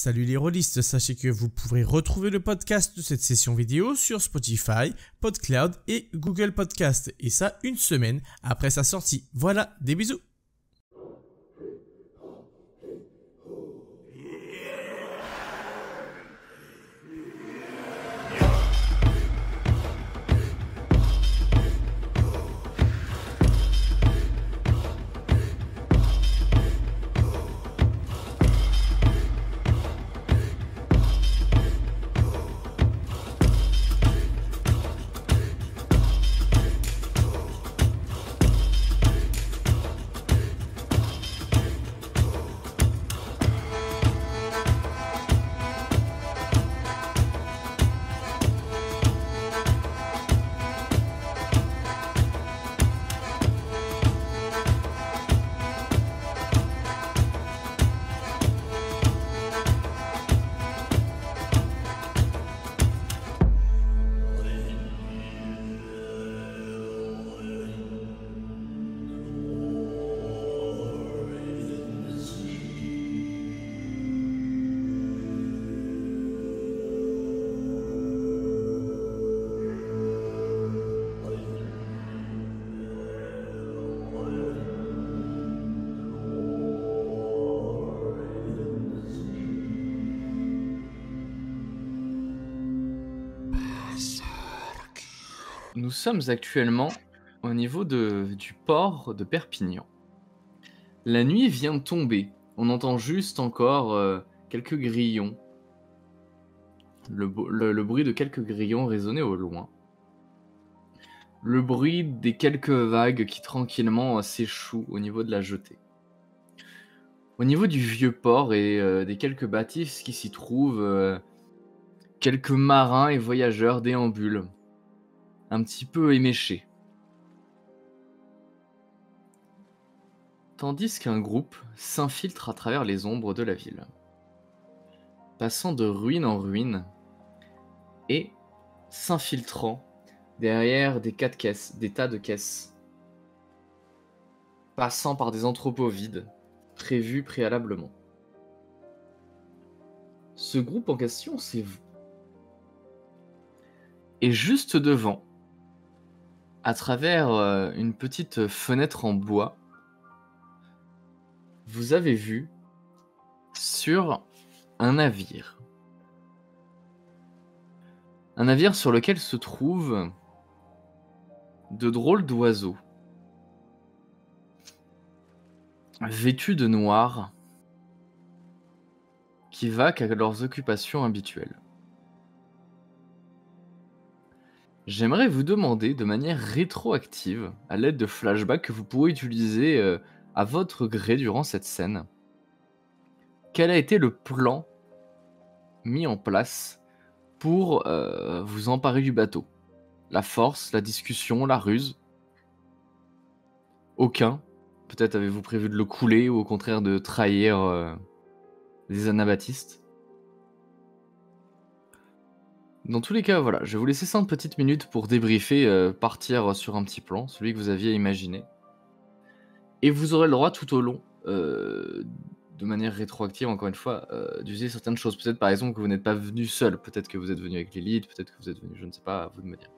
Salut les rôlistes, sachez que vous pourrez retrouver le podcast de cette session vidéo sur Spotify, PodCloud et Google Podcast, et ça une semaine après sa sortie. Voilà, des bisous. Nous sommes actuellement au niveau du port de Perpignan. La nuit vient de tomber. On entend juste encore quelques grillons. Le bruit de quelques grillons résonnait au loin. Le bruit des quelques vagues qui tranquillement s'échouent au niveau de la jetée. Au niveau du vieux port et des quelques bâtisses qui s'y trouvent, quelques marins et voyageurs déambulent, un petit peu éméchés. Tandis qu'un groupe s'infiltre à travers les ombres de la ville, passant de ruine en ruine et s'infiltrant derrière des tas de caisses, passant par des entrepôts vides, prévus préalablement. Ce groupe en question, c'est vous. Et juste devant, à travers une petite fenêtre en bois, vous avez vu sur un navire. Un navire sur lequel se trouvent de drôles d'oiseaux, vêtus de noir, qui vaquent à leurs occupations habituelles. J'aimerais vous demander de manière rétroactive, à l'aide de flashbacks que vous pourrez utiliser à votre gré durant cette scène, quel a été le plan mis en place pour vous emparer du bateau? La force, la discussion, la ruse? Aucun. Peut-être avez-vous prévu de le couler ou au contraire de trahir les anabaptistes? Dans tous les cas, voilà, je vais vous laisser 5 petites minutes pour débriefer, partir sur un petit plan, celui que vous aviez imaginé. Et vous aurez le droit tout au long, de manière rétroactive, encore une fois, d'user certaines choses. Peut-être par exemple que vous n'êtes pas venu seul, peut-être que vous êtes venu avec l'élite, peut-être que vous êtes venu, je ne sais pas, à vous de me dire.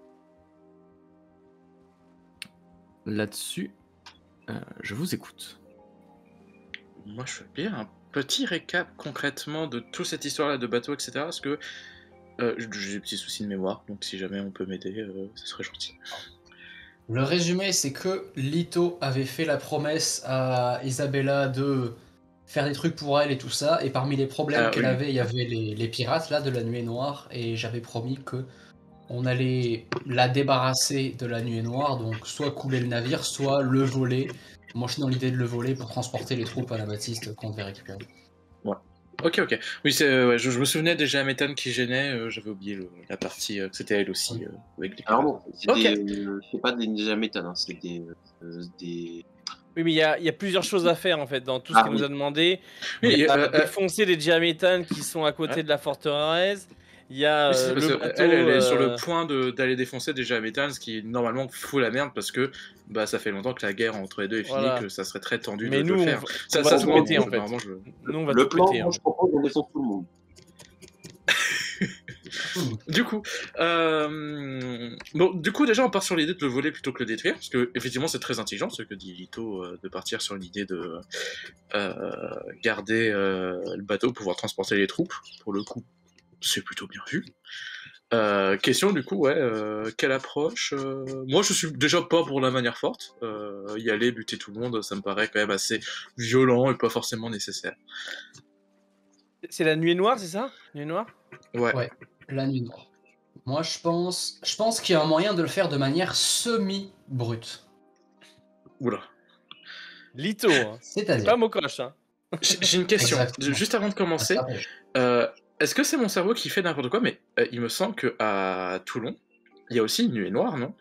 Là-dessus, je vous écoute. Moi, je veux bien un petit récap concrètement de toute cette histoire-là de bateau, etc. Parce que j'ai des petits soucis de mémoire, donc si jamais on peut m'aider, ce serait gentil. Le résumé, c'est que Lito avait fait la promesse à Isabella de faire des trucs pour elle et tout ça, et parmi les problèmes qu'elle avait, il y avait les pirates là de la Nuée Noire, et j'avais promis que on allait la débarrasser de la Nuée Noire, donc soit couler le navire, soit le voler. Moi je suis dans l'idée de le voler pour transporter les troupes anabaptistes qu'on devait récupérer. Ouais. Ok. Oui, ouais, je me souvenais déjà Méthane qui gênait, j'avais oublié la partie que c'était elle aussi. Avec les Alors bon, okay. C'est pas des ninja méthodes, hein, c'est des... Oui, mais il y a plusieurs choses à faire en fait dans tout ce qu'il nous a demandé. Oui, il y a défoncer les diaméthanes qui sont à côté de la forteresse. Il y a Oui, c'est parce le que bateau. elle est sur le point d'aller défoncer déjà Methan, ce qui normalement fout la merde parce que bah, ça fait longtemps que la guerre entre les deux est finie, Voilà. que ça serait très tendu Mais de nous, le on faire. va Ça tout se voit, péter en fait. normalement, Nous, on va Le tout plan, péter. moi En je fait. propose on descend tout le monde. Du coup, déjà on part sur l'idée de le voler plutôt que le détruire, parce que effectivement c'est très intelligent ce que dit Lito, de partir sur l'idée de garder le bateau pour pouvoir transporter les troupes. Pour le coup, c'est plutôt bien vu. Question du coup, quelle approche Moi je suis déjà pas pour la manière forte. Y aller, buter tout le monde, ça me paraît quand même assez violent et pas forcément nécessaire. C'est la nuée noire, c'est ça? Nuée noire? Ouais, la nuit noire. Moi, je pense qu'il y a un moyen de le faire de manière semi-brute. Oula. Lito, hein. C'est C'est-à-dire. pas Mokosh, hein. J'ai une question. Exactement. Juste avant de commencer, est-ce que c'est mon cerveau qui fait n'importe quoi? Mais il me semble qu'à Toulon, il y a aussi une nuée noire, non?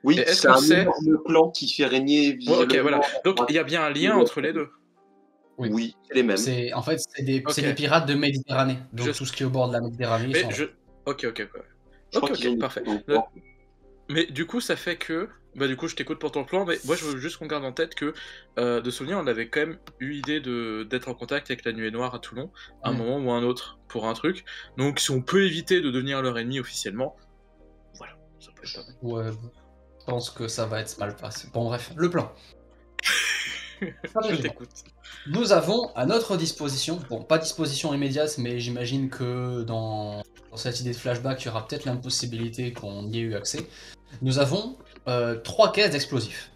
Oui, Et est-ce c'est qu'on un sait- énorme clan qui fait régner Ouais, ok, violemment voilà. la Donc droite. il y a bien un lien entre les deux. Oui, c'est les mêmes. En fait, c'est Ok. des pirates de Méditerranée. Donc Je- tout ce qui est au bord de la Méditerranée, ils Mais sont là. je. Ok. Je crois Ok, qu'ils ont des parfait. plans forts. Mais du coup, ça fait que. Bah, du coup, je t'écoute pour ton plan, mais moi, je veux juste qu'on garde en tête que, de souvenir, on avait quand même eu l'idée d'être en contact avec la nuée noire à Toulon, à un moment ou un autre, pour un truc. Donc, si on peut éviter de devenir leur ennemi officiellement, voilà, ça peut être pas mal. Ouais, je pense que ça va être mal passé. Bon, bref, le plan. Je t'écoute. Nous avons à notre disposition, bon, pas disposition immédiate, mais j'imagine que dans cette idée de flashback, il y aura peut-être l'impossibilité qu'on y ait eu accès. Nous avons 3 caisses d'explosifs.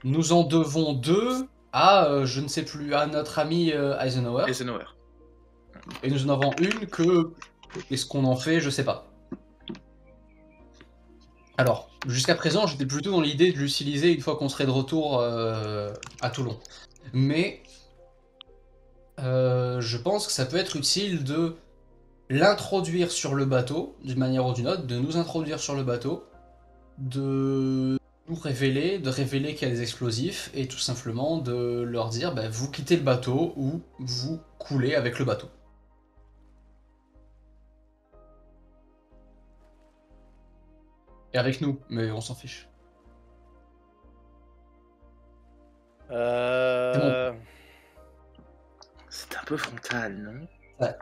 Nous en devons 2 à, je ne sais plus, à notre ami Eisenhower. Eisenhower. Et nous en avons une que, qu'est-ce qu'on en fait, je sais pas. Alors, jusqu'à présent, j'étais plutôt dans l'idée de l'utiliser une fois qu'on serait de retour à Toulon. Mais je pense que ça peut être utile de l'introduire sur le bateau, d'une manière ou d'une autre, de nous introduire sur le bateau, de nous révéler, qu'il y a des explosifs, et tout simplement de leur dire, bah, vous quittez le bateau ou vous coulez avec le bateau. Et avec nous, mais on s'en fiche. C'est un peu frontal, non?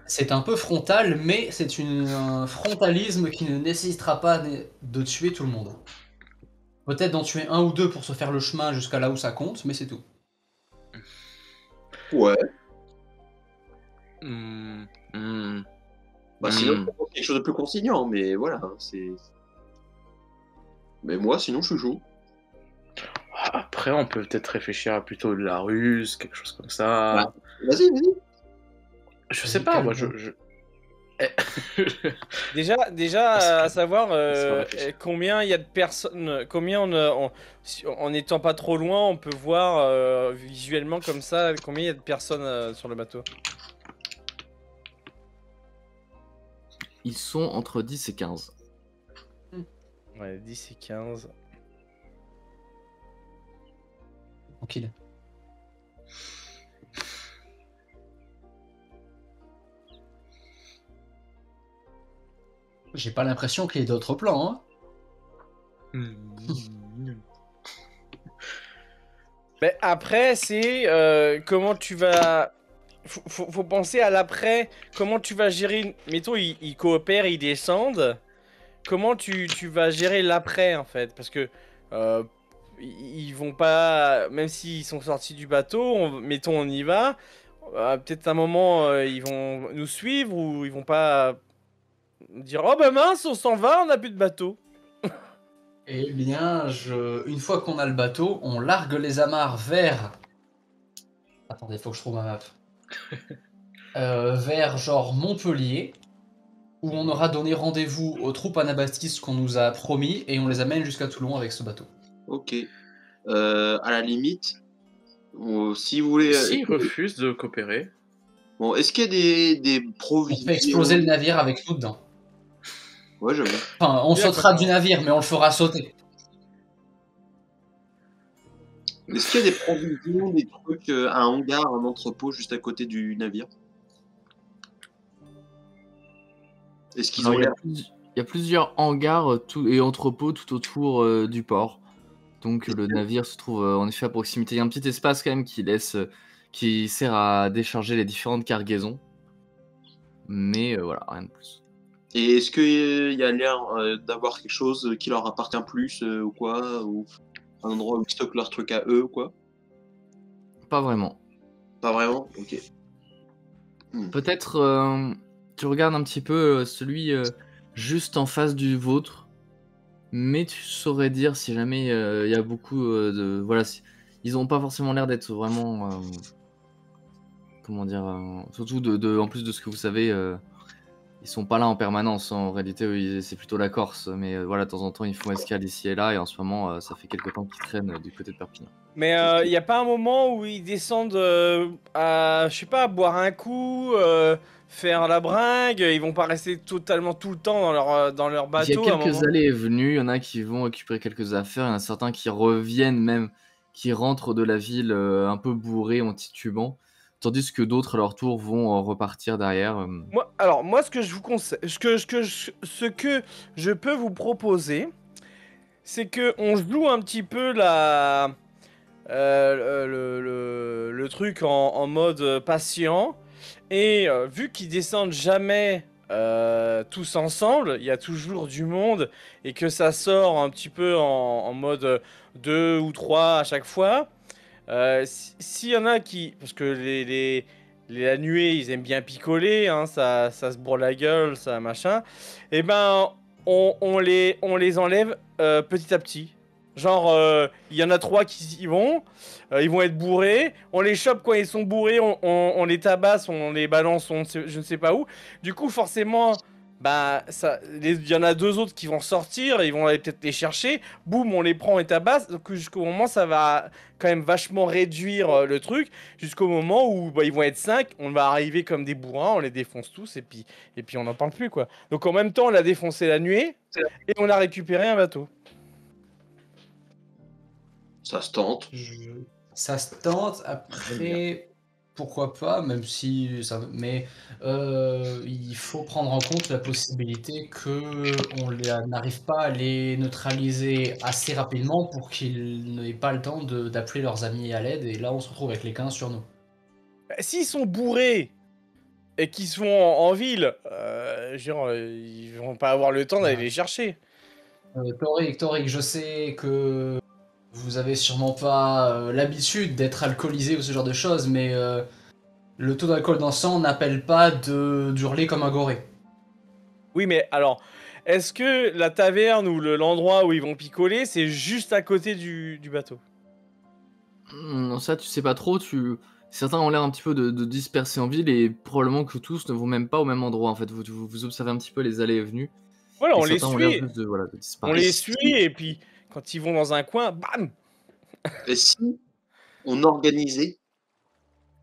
C'est un peu frontal, mais c'est un frontalisme qui ne nécessitera pas de tuer tout le monde. Peut-être d'en tuer 1 ou 2 pour se faire le chemin jusqu'à là où ça compte, mais c'est tout. Ouais. Bah, Sinon, on propose quelque chose de plus consignant, mais voilà, c'est. Mais moi, sinon, je suis chaud. Après, on peut peut-être réfléchir à plutôt de la ruse, quelque chose comme ça. Bah, vas-y. Je sais pas, moi, Déjà, à savoir Laisse-moi réfléchir. combien il y a de personnes, combien en n'étant pas trop loin, on peut voir visuellement comme ça combien il y a de personnes sur le bateau. Ils sont entre 10 et 15. Ouais, 10 et 15. Tranquille. J'ai pas l'impression qu'il y ait d'autres plans, hein. Mais après, c'est comment tu vas. Faut penser à l'après. Comment tu vas gérer. Mettons, ils coopèrent, ils descendent. Comment tu vas gérer l'après en fait? Parce que ils vont pas. Même s'ils sont sortis du bateau, mettons, on y va. Peut-être un moment, ils vont nous suivre ou ils vont pas dire oh bah mince, on s'en va, on n'a plus de bateau. Eh bien, une fois qu'on a le bateau, on largue les amarres vers... Attendez, faut que je trouve ma map. Vers genre Montpellier, où on aura donné rendez-vous aux troupes anabaptistes qu'on nous a promis, et on les amène jusqu'à Toulon avec ce bateau. Ok. À la limite, si vous voulez. S'ils refusent de coopérer. Bon, est-ce qu'il y a des On provisions? fait exploser le navire avec nous dedans. Ouais, j'avoue. Enfin, on sautera du navire, mais on le fera sauter. Est-ce qu'il y a des provisions, des trucs, un hangar, un entrepôt juste à côté du navire? Est-ce qu'ils Alors, ont l'air... il y a plusieurs hangars et entrepôts tout autour du port. Donc le navire se trouve en effet à proximité. Il y a un petit espace quand même qui sert à décharger les différentes cargaisons. Mais voilà, rien de plus. Et est-ce qu'il y a l'air d'avoir quelque chose qui leur appartient plus ou quoi? Ou un endroit où ils stockent leurs trucs à eux ou quoi? Pas vraiment. Pas vraiment? Ok. Peut-être tu regardes un petit peu celui juste en face du vôtre. Mais tu saurais dire si jamais il y a beaucoup de... Voilà, ils ont pas forcément l'air d'être vraiment... comment dire surtout en plus de ce que vous savez, ils sont pas là en permanence. En réalité, c'est plutôt la Corse. Mais voilà, de temps en temps, ils font escale ici et là. Et en ce moment, ça fait quelques temps qu'ils traînent du côté de Perpignan. Mais il n'y a pas un moment où ils descendent à, je sais pas, boire un coup, faire la bringue, ils vont pas rester totalement tout le temps dans leur Il y bateau a à un quelques moment. allées et venues, il y en a qui vont récupérer quelques affaires, il y en a certains qui reviennent même, qui rentrent de la ville un peu bourrés en titubant, tandis que d'autres à leur tour vont repartir derrière. Moi, ce que je vous conseille, ce que je peux vous proposer, c'est que on joue un petit peu le truc en mode patient. Et vu qu'ils descendent jamais tous ensemble, il y a toujours du monde et que ça sort un petit peu en mode 2 ou 3 à chaque fois. S'il y en a qui... Parce que la nuée, ils aiment bien picoler, hein, ça se bourre la gueule, ça machin. Et ben, on les enlève petit à petit. Genre, il y en a 3 qui y vont, ils vont être bourrés, on les chope quand ils sont bourrés, on les tabasse, on les balance, je ne sais pas où. Du coup, forcément, bah, il y en a 2 autres qui vont sortir, ils vont aller peut-être les chercher, boum, on les prend et tabasse. Donc jusqu'au moment, ça va quand même vachement réduire le truc, jusqu'au moment où bah, ils vont être 5, on va arriver comme des bourrins, on les défonce tous, et puis on n'en parle plus, quoi. Donc en même temps, on a défoncé la nuée, et on a récupéré un bateau. Ça se tente. Ça se tente, après, pourquoi pas, même si ça... Mais il faut prendre en compte la possibilité qu'on n'arrive pas à les neutraliser assez rapidement pour qu'ils n'aient pas le temps d'appeler leurs amis à l'aide, et là on se retrouve avec les 15 sur nous. S'ils sont bourrés et qu'ils sont en ville, genre, ils vont pas avoir le temps d'aller les chercher. Toric, je sais que vous avez sûrement pas l'habitude d'être alcoolisé ou ce genre de choses, mais le taux d'alcool dans le sang n'appelle pas d'hurler comme un goré. Oui, mais alors, est-ce que la taverne ou l'endroit où ils vont picoler, c'est juste à côté du bateau? Non, ça, tu sais pas trop. Certains ont l'air un petit peu de disperser en ville et probablement que tous ne vont même pas au même endroit. En fait, vous observez un petit peu les allées et venues. Voilà, Et on les certains ont l'air suit. juste de On disparaître. les suit et puis quand ils vont dans un coin, bam! Et si on organisait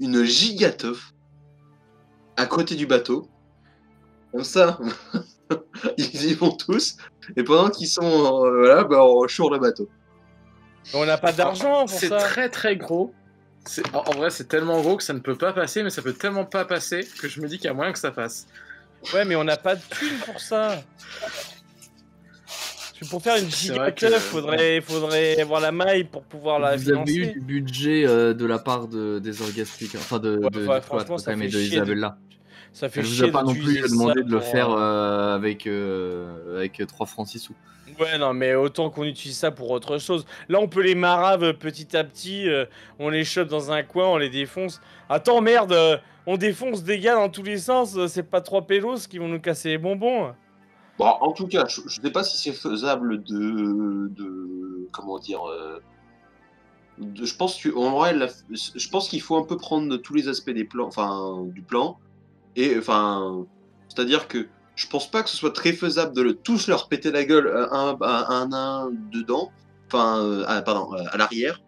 une gigateuf à côté du bateau, comme ça, ils y vont tous, et pendant qu'ils sont là, bah, on choure le bateau. On n'a pas d'argent pour C'est ça. très très gros. En vrai, c'est tellement gros que ça ne peut pas passer, mais ça peut tellement pas passer que je me dis qu'il y a moyen que ça passe. Ouais, mais on n'a pas de thunes pour ça. Pour faire une C'est vrai gigateuf, que- faudrait avoir la maille pour pouvoir la Vous avez eu financer. du budget de la part des orgastiques, enfin Ouais, du franchement, cloître ça quand même, et fait de chier de- Isabella. Ça fait Elle vous a chier pas non plus d'utiliser ça demandé de le pour, faire avec 3 francs 6 sous. Ouais, non, mais autant qu'on utilise ça pour autre chose. Là, on peut les marave petit à petit, on les chope dans un coin, on les défonce. Attends, merde, on défonce des gars dans tous les sens, c'est pas 3 pélos qui vont nous casser les bonbons. Bon, en tout cas, je sais pas si c'est faisable comment dire, je pense je pense qu'il faut un peu prendre tous les aspects des plans, enfin du plan, et enfin, c'est-à-dire que je pense pas que ce soit très faisable de tous leur péter la gueule un dedans, enfin, pardon, à l'arrière,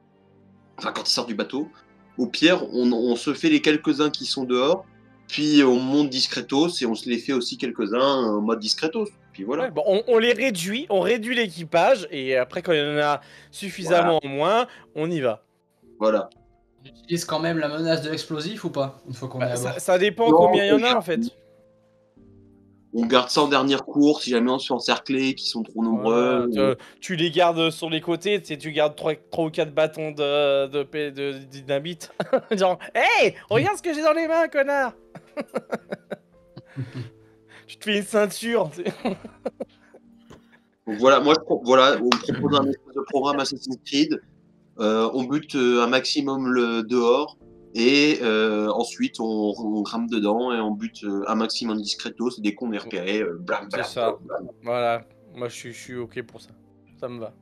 enfin quand ils sortent du bateau. Au pire, on se fait les quelques-uns qui sont dehors, puis on monte discretos et on se les fait aussi quelques-uns en mode discretos. Puis voilà. Ouais, bon, on les réduit, on réduit l'équipage, et après, quand il y en a suffisamment moins, on y va. Voilà. On utilise quand même la menace de l'explosif ou pas, une fois qu'on est à bord? Ça dépend Non, combien il y en a en fait. On garde ça en dernière course si jamais on se fait encercler, qu'ils sont trop nombreux. Tu les gardes sur les côtés, tu gardes 3 ou 4 bâtons de dynamite. Genre, hey, regarde ce que j'ai dans les mains, connard. Tu te fais une ceinture. Donc voilà, on propose un espèce de programme Assassin's Creed. On bute un maximum dehors et ensuite on rame dedans et on bute un maximum discretos. Dès qu'on est repéré, blam, C'est blam, ça. blam. Voilà, moi je suis ok pour ça. Ça me va.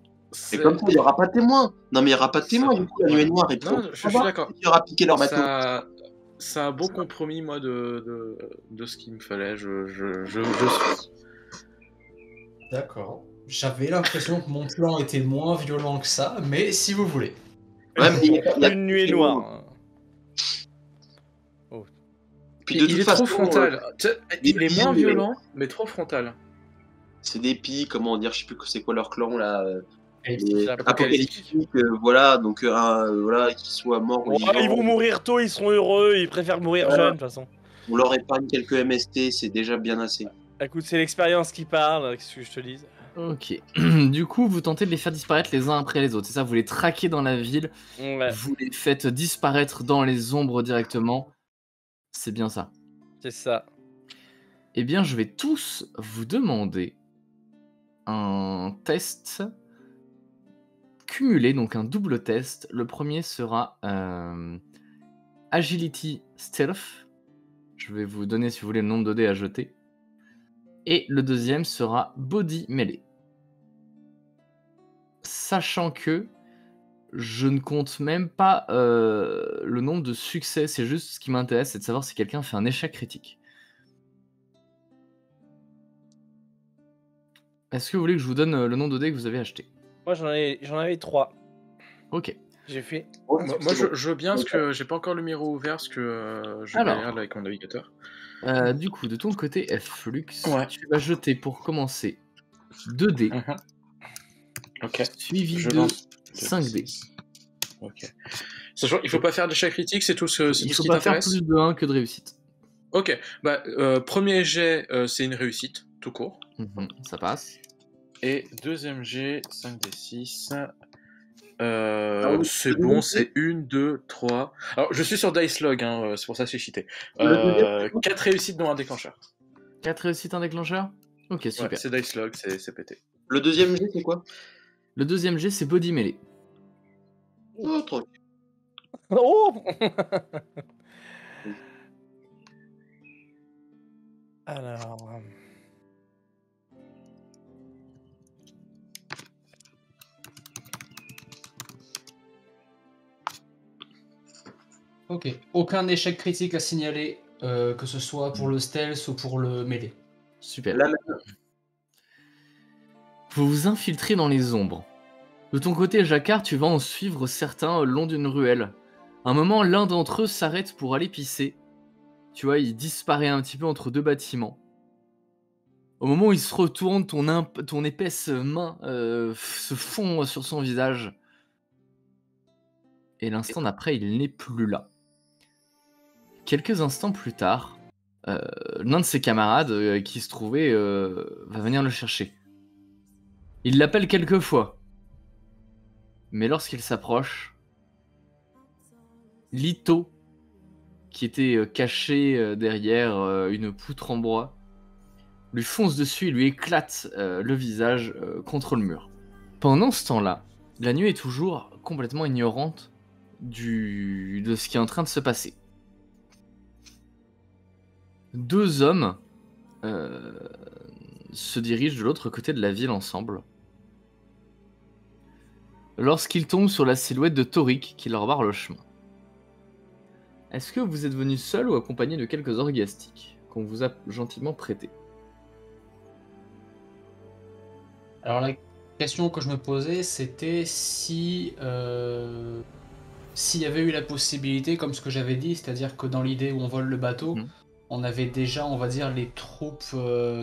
Et comme ça, il n'y aura pas de témoin. Non, mais il n'y aura pas de témoin. Du coup, la nuée noire, et Non, je suis d'accord. Il y aura piqué leur bateau. C'est un bon compromis, moi, de ce qu'il me fallait. Je suis. D'accord. J'avais l'impression que mon plan était moins violent que ça, mais si vous voulez. Ouais, mais il y a Une nuée noire. Puis de toute Il est façon, trop frontal. Il est moins violent, mais trop frontal. c'est des pies, comment dire, je sais plus que c'est quoi leur clan là. C'est Apocalyptique, voilà, donc voilà, qu'ils soient morts ou vivants. Ils vont mourir tôt, ils seront heureux, ils préfèrent mourir jeunes de toute façon. On leur épargne quelques MST, c'est déjà bien assez. Écoute, c'est l'expérience qui parle, qu'est-ce que je te dise. Ok. Du coup, vous tentez de les faire disparaître les uns après les autres. C'est ça, vous les traquez dans la ville, Ouais, vous les faites disparaître dans les ombres directement. C'est bien ça. c'est ça. Eh bien, je vais tous vous demander un test cumulé, donc un double test. Le premier sera Agility Stealth. Je vais vous donner, si vous voulez, le nombre de dés à jeter. Et le deuxième sera Body Melee. Sachant que je ne compte même pas le nombre de succès, c'est juste ce qui m'intéresse, c'est de savoir si quelqu'un fait un échec critique. Est-ce que vous voulez que je vous donne le nombre de dés que vous avez acheté? Moi j'en avais 3. Ok. J'ai fait. Moi, je veux bien, parce que j'ai pas encore le miroir ouvert, parce que je regarde avec mon navigateur. Du coup, de ton côté, Flux, Ouais. tu vas jeter pour commencer 2 dés, Ok. suivi Je de lance 5 dés. Ok. Sachant, il faut pas faire d'échec critique, c'est tout ce Il faut qui pas faire t'intéresse. plus de 1 que de réussite. Ok. Bah, premier jet, c'est une réussite, tout court. Ça passe. Et deuxième jet, 5d6. oui, C'est bon, c'est 1, 2, 3. Alors, je suis sur Dicelog, hein, c'est pour ça que j'ai cheaté. Le deuxième, 4 réussites dont un déclencheur. 4 réussites, un déclencheur? Ok, super. Ouais, c'est Dicelog, c'est pété. Le deuxième jet, c'est quoi? Le deuxième jet, c'est Body Melee. Oh, tranquille. Oh. Alors. Ok. Aucun échec critique à signaler, que ce soit pour le stealth ou pour le mêlée. Super. Là, Vous vous infiltrez dans les ombres. De ton côté, Jacquard, tu vas en suivre certains le long d'une ruelle. À un moment, l'un d'entre eux s'arrête pour aller pisser. Tu vois, il disparaît un petit peu entre deux bâtiments. Au moment où il se retourne, ton épaisse main se fond sur son visage. Et l'instant d'après, il n'est plus là. Quelques instants plus tard, l'un de ses camarades qui se trouvait va venir le chercher. Il l'appelle quelques fois. Mais lorsqu'il s'approche, Lito, qui était caché derrière une poutre en bois, lui fonce dessus et lui éclate le visage contre le mur. Pendant ce temps-là, la nuit est toujours complètement ignorante de ce qui est en train de se passer. Deux hommes se dirigent de l'autre côté de la ville ensemble. Lorsqu'ils tombent sur la silhouette de Torik qui leur barre le chemin. Est-ce que vous êtes venu seul ou accompagné de quelques orgastiques qu'on vous a gentiment prêtés? Alors la question que je me posais, c'était si s'il y avait eu la possibilité, comme ce que j'avais dit, c'est-à-dire que dans l'idée où on vole le bateau, on avait déjà, on va dire, les troupes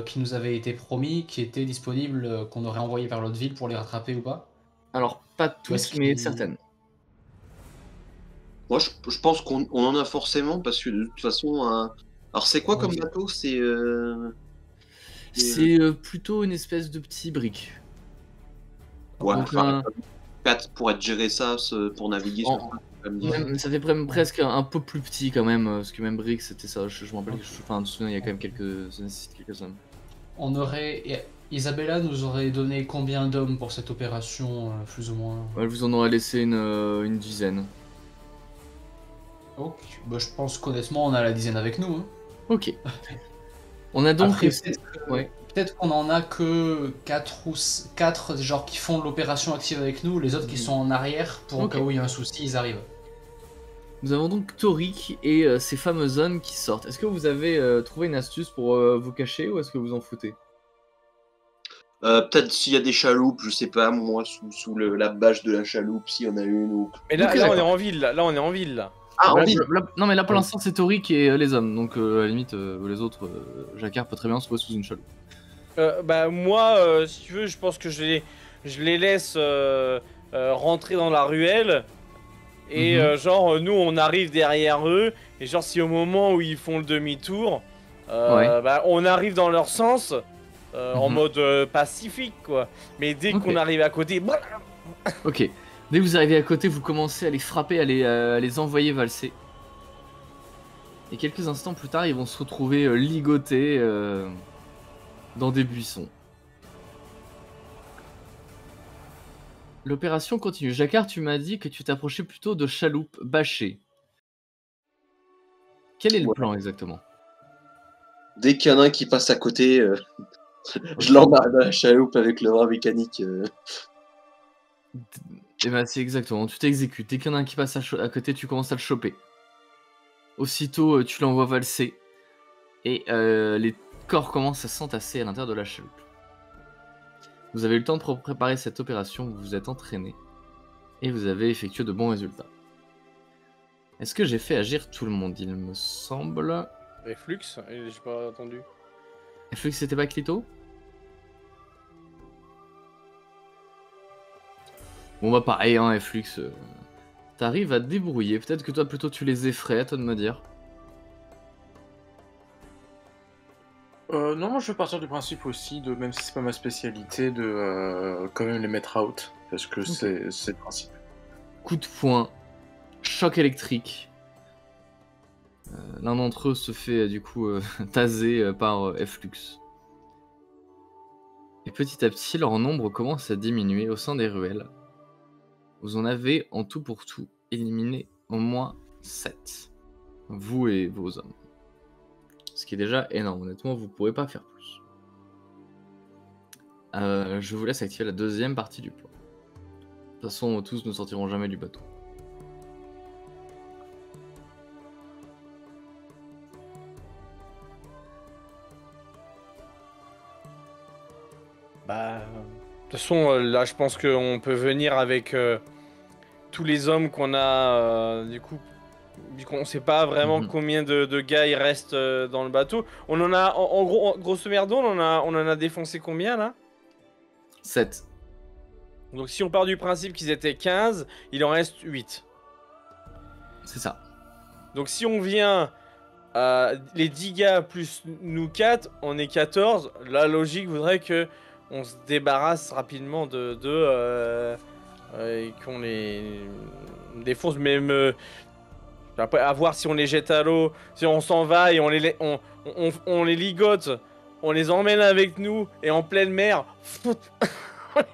qui nous avaient été promis, qui étaient disponibles, qu'on aurait envoyées vers l'autre ville pour les rattraper ou pas? Alors, pas tous, mais certaines. Moi, je pense qu'on en a forcément parce que de toute façon, alors c'est quoi comme Oui. bateau? C'est plutôt une espèce de petit brick. Ouais, Donc, enfin, 4 pour être géré ça, pour naviguer sur ça, c'est quand même ça fait presque un peu plus petit quand même, parce que même brick c'était ça. Je me rappelle, enfin, de souvenir, il y a quand même ça nécessite quelques sommes. On aurait. Isabella nous aurait donné combien d'hommes pour cette opération, plus ou moins? Elle vous en aurait laissé une dizaine. Ok, bah, je pense qu'honnêtement, on a la dizaine avec nous. Hein. Ok. On a donc. Après, Ouais. peut-être qu'on en a que 4 genre qui font l'opération active avec nous, les autres qui sont en arrière pour au cas où il y a un souci, ils arrivent. Nous avons donc Torik et ces fameux hommes qui sortent. Est-ce que vous avez trouvé une astuce pour vous cacher ou est-ce que vous en foutez? Peut-être s'il y a des chaloupes, je sais pas, moi, sous la bâche de la chaloupe, s'il y en a une ou. Mais là, Ok, là on d'accord. est en ville, là on est en ville là. Ah, Bah, en ville. non mais là pour l'instant c'est Torik et les hommes, donc à la limite les autres, Jacquard peut très bien se trouver sous une chaloupe. Bah moi, si tu veux, je pense que je les laisse rentrer dans la ruelle. Et genre, nous on arrive derrière eux. Et genre, si au moment où ils font le demi-tour, bah, on arrive dans leur sens. En mode pacifique quoi. Mais dès qu'on arrive à côté... Ok. Dès que vous arrivez à côté, vous commencez à les frapper, à les envoyer valser. Et quelques instants plus tard, ils vont se retrouver ligotés dans des buissons. L'opération continue. Jacquard, tu m'as dit que tu t'approchais plutôt de chaloupes bâchées. Quel est le plan exactement? Dès qu'il y en a un qui passe à côté, je l'embarque dans la chaloupe avec le bras mécanique. Et bah c'est exactement, tu t'exécutes. Dès qu'il y en a un qui passe à côté, tu commences à le choper. Aussitôt, tu l'envoies valser. Et les corps commencent à s'entasser à l'intérieur de la chaloupe. Vous avez eu le temps de préparer cette opération, vous vous êtes entraîné. Et vous avez effectué de bons résultats. Est-ce que j'ai fait agir tout le monde, il me semble? Reflux, j'ai pas entendu. Reflux, c'était pas Clito? Bon bah pareil, hein, Reflux. T'arrives à te débrouiller. Peut-être que toi plutôt tu les effraies, à toi de me dire. Non, moi je vais partir du principe aussi, même si c'est pas ma spécialité, de quand même les mettre out. Parce que c'est le principe. Coup de poing, choc électrique. L'un d'entre eux se fait du coup taser par Flux. Et petit à petit, leur nombre commence à diminuer au sein des ruelles. Vous en avez en tout pour tout éliminé au moins 7. Vous et vos hommes. Ce qui est déjà énorme, honnêtement, vous ne pourrez pas faire plus. Je vous laisse activer la deuxième partie du plan. De toute façon, tous ne sortiront jamais du bateau. Bah, de toute façon, là, je pense qu'on peut venir avec tous les hommes qu'on a, du coup, vu qu'on sait pas vraiment combien de gars il reste dans le bateau. On en a, en gros, grosso merdo, on en a défoncé combien, là? 7. Donc si on part du principe qu'ils étaient 15, il en reste 8. C'est ça. Donc si on vient les 10 gars plus nous 4, on est 14. La logique voudrait que on se débarrasse rapidement et qu'on les défonce. Même après, à voir si on les jette à l'eau, si on s'en va et on les ligote, on les emmène avec nous et en pleine mer, on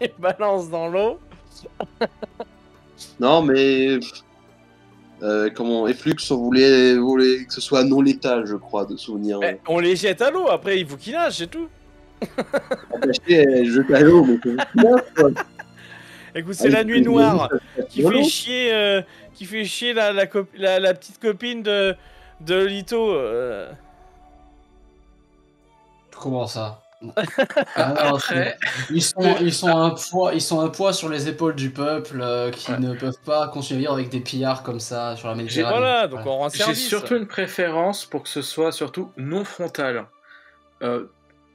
les balance dans l'eau. Non, mais comment Efflux, on voulait que ce soit non létal, je crois, de souvenir. On les jette à l'eau, après il faut qu'ils nagent, c'est tout. Jeter à l'eau, mais Écoute, c'est la nuit noire qui fait chier la petite copine de Lito. Comment ça? Ah non, ils sont un poids sur les épaules du peuple qui ne peuvent pas continuer à vivre avec des pillards comme ça sur la Méditerranée. Voilà, donc on rend J'ai service. surtout une préférence pour que ce soit surtout non frontal.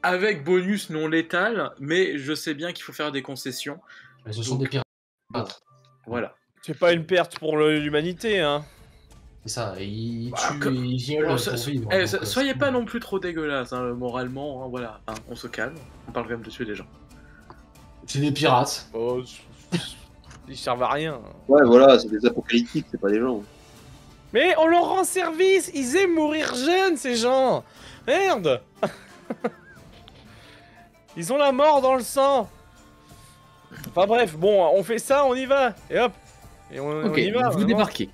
Avec bonus non létal, mais je sais bien qu'il faut faire des concessions. Mais ce sont des pirates. Voilà. C'est pas une perte pour l'humanité, hein. C'est ça, il Bah, tue, comme- il viole Bon, pour vivre. eh, donc, soyez c'est pas bon. non plus trop dégueulasse, hein, moralement, hein, voilà, hein, on se calme, on parle quand même de tuer des gens. C'est des pirates. Oh, ils servent à rien. Ouais, voilà, c'est des apocalyptiques, c'est pas des gens. Mais on leur rend service. Ils aiment mourir jeunes, ces gens. Merde. Ils ont la mort dans le sang. Enfin bref, bon, on fait ça, on y va. Et hop. Et on Ok, y va. vous vraiment. débarquez.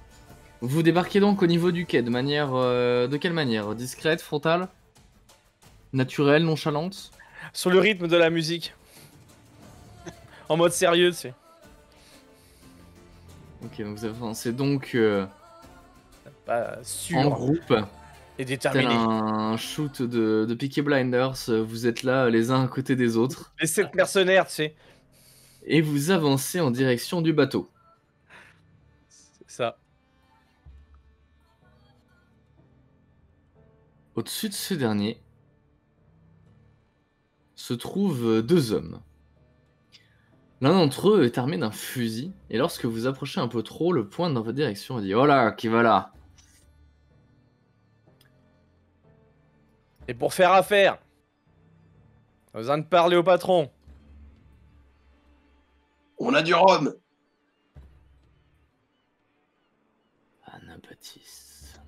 Vous débarquez donc au niveau du quai, de quelle manière? Discrète, frontale? Naturelle, nonchalante? Sur le rythme de la musique. En mode sérieux, tu sais. Ok, donc vous avancez donc Pas en sûr groupe, et tel déterminé. un shoot de Peaky Blinders, vous êtes là les uns à côté des autres, Les 7 mercenaires, tu sais. et vous avancez en direction du bateau. C'est ça. Au-dessus de ce dernier se trouvent deux hommes. L'un d'entre eux est armé d'un fusil, et lorsque vous approchez un peu trop, le pointe dans votre direction et dit « Oh là, qui va là ?» Et pour faire affaire, on a besoin de parler au patron. On a du rhum. Anabaptiste.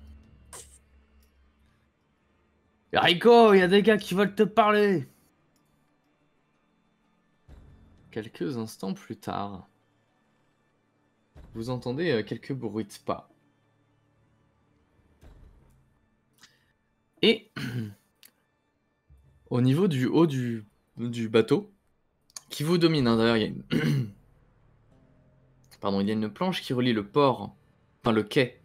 Rico, il y a des gars qui veulent te parler. Quelques instants plus tard, vous entendez quelques bruits de pas. Et au niveau du haut du bateau, qui vous domine, hein, d'ailleurs, il y a une... Pardon, il y a une planche qui relie le port, enfin le quai,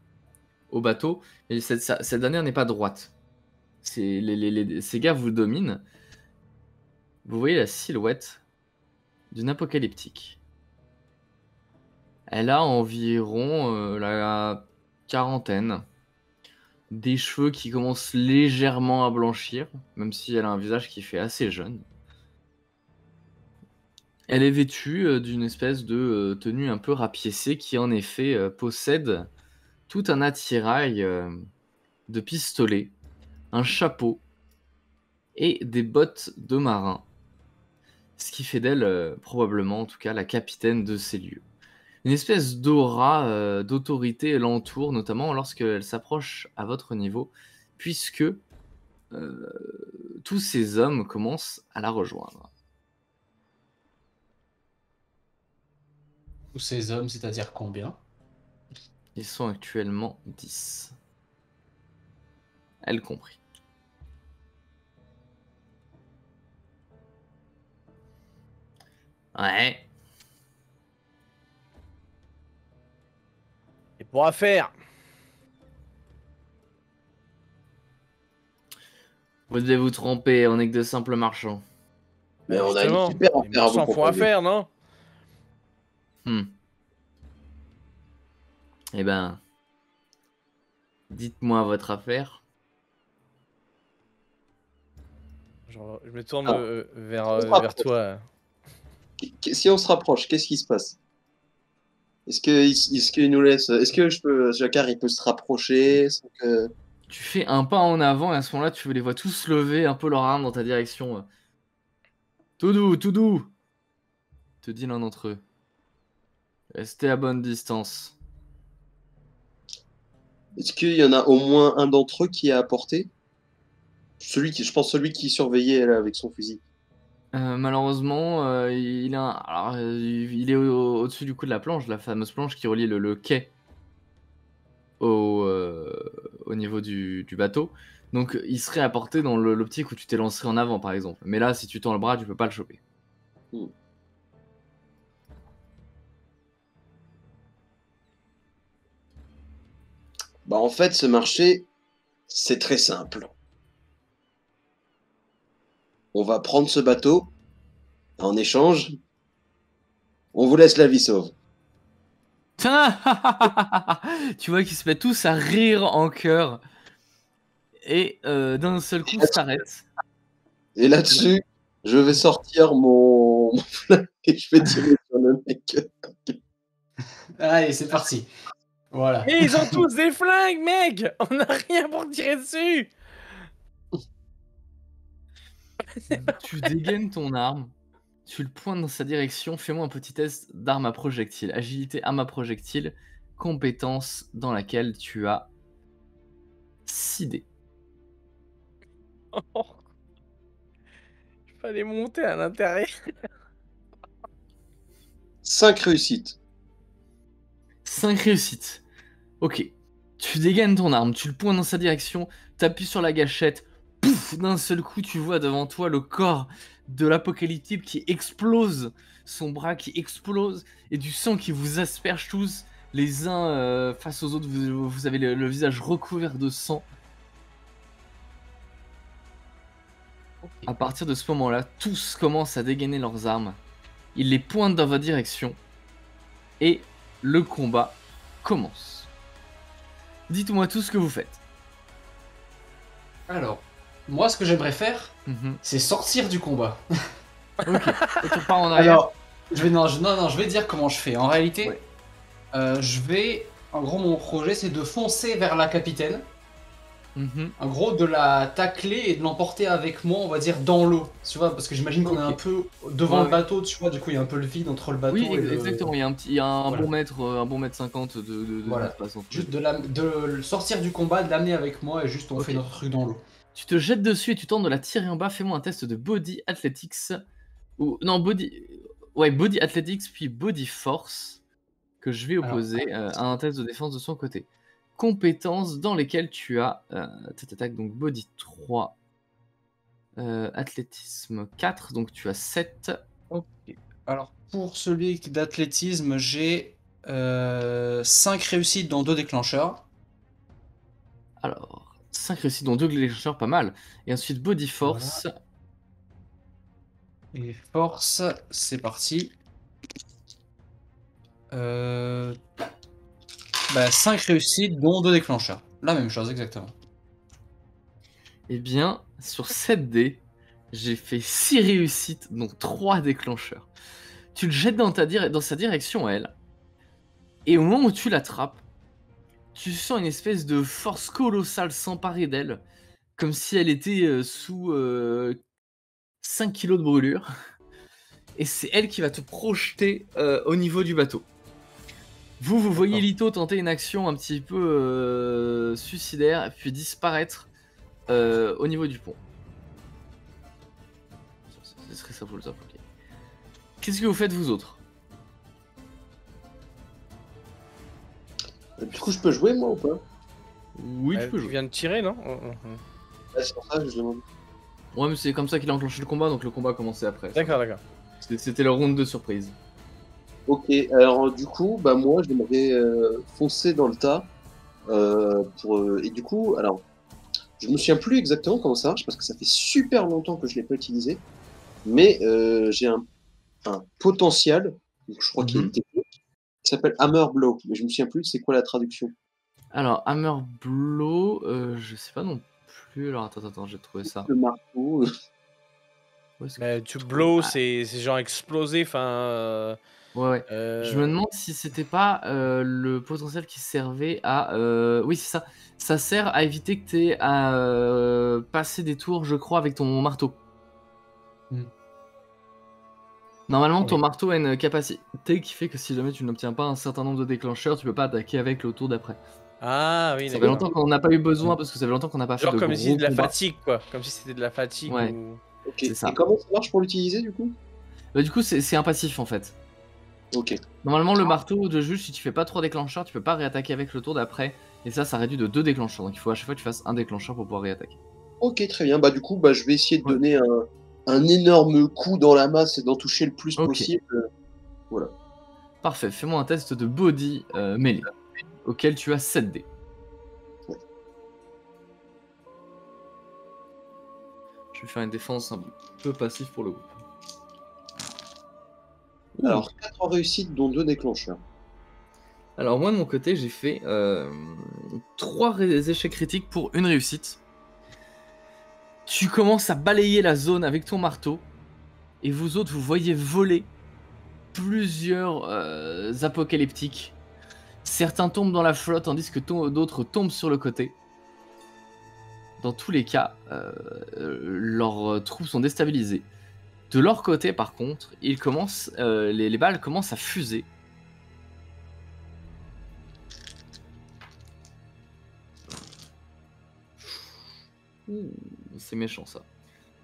au bateau, et cette dernière n'est pas droite. Ces gars vous dominent. Vous voyez la silhouette d'une apocalyptique. Elle a environ la quarantaine. Des cheveux qui commencent légèrement à blanchir, même si elle a un visage qui fait assez jeune. Elle est vêtue d'une espèce de tenue un peu rapiécée qui en effet possède tout un attirail de pistolets, un chapeau et des bottes de marin. Ce qui fait d'elle probablement en tout cas la capitaine de ces lieux. Une espèce d'aura d'autorité l'entoure, notamment lorsqu'elle s'approche à votre niveau, puisque tous ces hommes commencent à la rejoindre. Tous ces hommes, c'est-à-dire combien? Ils sont actuellement 10. Elle compris. Ouais. Et pour affaire, Vous devez vous tromper, on n'est que de simples marchands. Mais on a justement, une super les affaire à vous marchands font proposer. affaire, non? Eh ben, dites-moi votre affaire. Genre, je me tourne Ah. vers toi. Si on se rapproche, qu'est-ce qui se passe? Est-ce qu'il nous laisse? Est-ce que Jacquard, il peut se rapprocher sans que... Tu fais un pas en avant et à ce moment-là, tu les vois tous lever un peu leur arme dans ta direction. Tout doux, tout doux, te dit l'un d'entre eux. Restez à bonne distance. Est-ce qu'il y en a au moins un d'entre eux qui a apporté? Je pense celui qui surveillait là, avec son fusil. Malheureusement, il est au-dessus du coup de la planche, la fameuse planche qui relie le quai au niveau du bateau. Donc il serait apporté dans l'optique où tu t'es lancé en avant par exemple. Mais là, si tu tends le bras, tu peux pas le choper. Bah en fait, ce marché, c'est très simple. On va prendre ce bateau. En échange, on vous laisse la vie sauve. Tu vois qu'ils se mettent tous à rire en chœur. Et d'un seul coup, s'arrête. Et là-dessus, je vais sortir mon flingue et je vais tirer sur le mec. Allez, c'est parti. Voilà. Mais ils ont tous des flingues, mec. On n'a rien pour tirer dessus. Tu dégaines ton arme, tu le pointes dans sa direction, fais-moi un petit test d'arme à projectile. Agilité, arme à projectile, compétence dans laquelle tu as 6 dés. Il fallait monter à l'intérieur. 5 réussites. 5 réussites. Ok. Tu dégaines ton arme, tu le pointes dans sa direction, t'appuies sur la gâchette, pouf, d'un seul coup tu vois devant toi le corps de l'apocalyptique qui explose, son bras qui explose, et du sang qui vous asperge tous, les uns face aux autres, vous avez le visage recouvert de sang. À partir de ce moment-là, tous commencent à dégainer leurs armes, ils les pointent dans votre direction, et le combat commence. Dites-moi tout ce que vous faites. Alors, moi, ce que j'aimerais faire, c'est sortir du combat. Ok, et tu repars en arrière. Alors, je vais dire comment je fais. En réalité, en gros, mon projet, c'est de foncer vers la capitaine. En gros, de la tacler et de l'emporter avec moi, on va dire, dans l'eau. Tu vois, parce que j'imagine qu'on est un peu devant le bateau, tu vois, du coup, il y a un peu le vide entre le bateau Oui, et le... exactement, il y a un Voilà. bon mètre 50 de Voilà. espace entre Juste eux. de le sortir du combat, de l'amener avec moi et juste on fait notre truc dans l'eau. Tu te jettes dessus et tu tentes de la tirer en bas. Fais-moi un test de body athletics. Ou non, body athletics puis body force que je vais opposer à un test de défense de son côté. Compétences dans lesquelles tu as donc body 3, athlétisme 4, donc tu as 7. Ok. Alors pour celui d'athlétisme, j'ai 5 réussites dans 2 déclencheurs. Alors, 5 réussites dont 2 déclencheurs, pas mal. Et ensuite body force. Voilà. Et force, c'est parti. 5 réussites dont 2 déclencheurs. La même chose exactement. Eh bien, sur 7 dés, j'ai fait 6 réussites, donc 3 déclencheurs. Tu le jettes dans sa direction, elle. Et au moment où tu l'attrapes, tu sens une espèce de force colossale s'emparer d'elle, comme si elle était sous 5 kilos de brûlure. Et c'est elle qui va te projeter au niveau du bateau. Vous voyez Lito tenter une action un petit peu suicidaire, puis disparaître au niveau du pont. Ce serait ça pour le top, ok. Qu'est-ce que vous faites, vous autres? Du coup, je peux jouer, moi, ou pas? Oui, tu peux Tu jouer. viens de tirer, non? C'est pour ça que je demande. Ouais, mais c'est comme ça qu'il a enclenché le combat, donc le combat a commencé après. D'accord, d'accord. C'était le round de surprise. Ok, alors du coup, bah moi, j'aimerais foncer dans le tas. Et du coup, alors, je me souviens plus exactement comment ça marche, parce que ça fait super longtemps que je l'ai pas utilisé. Mais j'ai un potentiel, donc je crois qu'il y a une technique, qui s'appelle Hammer Blow. Mais je me souviens plus, c'est quoi la traduction? Alors, Hammer Blow, je sais pas non plus. Alors, attends, j'ai trouvé ça. Le marteau. Tu blow, c'est genre explosé, enfin... Ouais. Je me demande si c'était pas le potentiel qui servait à... Oui, c'est ça. Ça sert à éviter que tu aies à passer des tours, je crois, avec ton marteau. Normalement, ton marteau a une capacité qui fait que si jamais tu n'obtiens pas un certain nombre de déclencheurs, tu peux pas attaquer avec le tour d'après. Ah oui, ça fait longtemps qu'on n'a pas eu besoin parce que ça fait longtemps qu'on n'a pas fait de genre comme si gros de la combats. fatigue, quoi. Comme si c'était de la fatigue. Ouais. Ou... Ok, c'est ça. et comment ça marche pour l'utiliser du coup? Bah, du coup, c'est un passif en fait. Ok. Normalement, le marteau de juge, si tu fais pas 3 déclencheurs, tu peux pas réattaquer avec le tour d'après. Et ça réduit de 2 déclencheurs. Donc il faut à chaque fois que tu fasses un déclencheur pour pouvoir réattaquer. Ok, très bien. Bah du coup, bah, je vais essayer de donner un énorme coup dans la masse et d'en toucher le plus possible. Voilà. Parfait, fais-moi un test de body melee, auquel tu as 7 dés. Ouais. Je vais faire une défense un peu passive pour le groupe. Alors, 4 réussites, dont 2 déclencheurs. Alors moi de mon côté, j'ai fait 3 échecs critiques pour une réussite. Tu commences à balayer la zone avec ton marteau, et vous autres, vous voyez voler plusieurs apocalyptiques Certains tombent dans la flotte, tandis que d'autres tombent sur le côté. Dans tous les cas, leurs troupes sont déstabilisées. De leur côté, par contre, les balles commencent à fuser. Ouh, c'est méchant ça.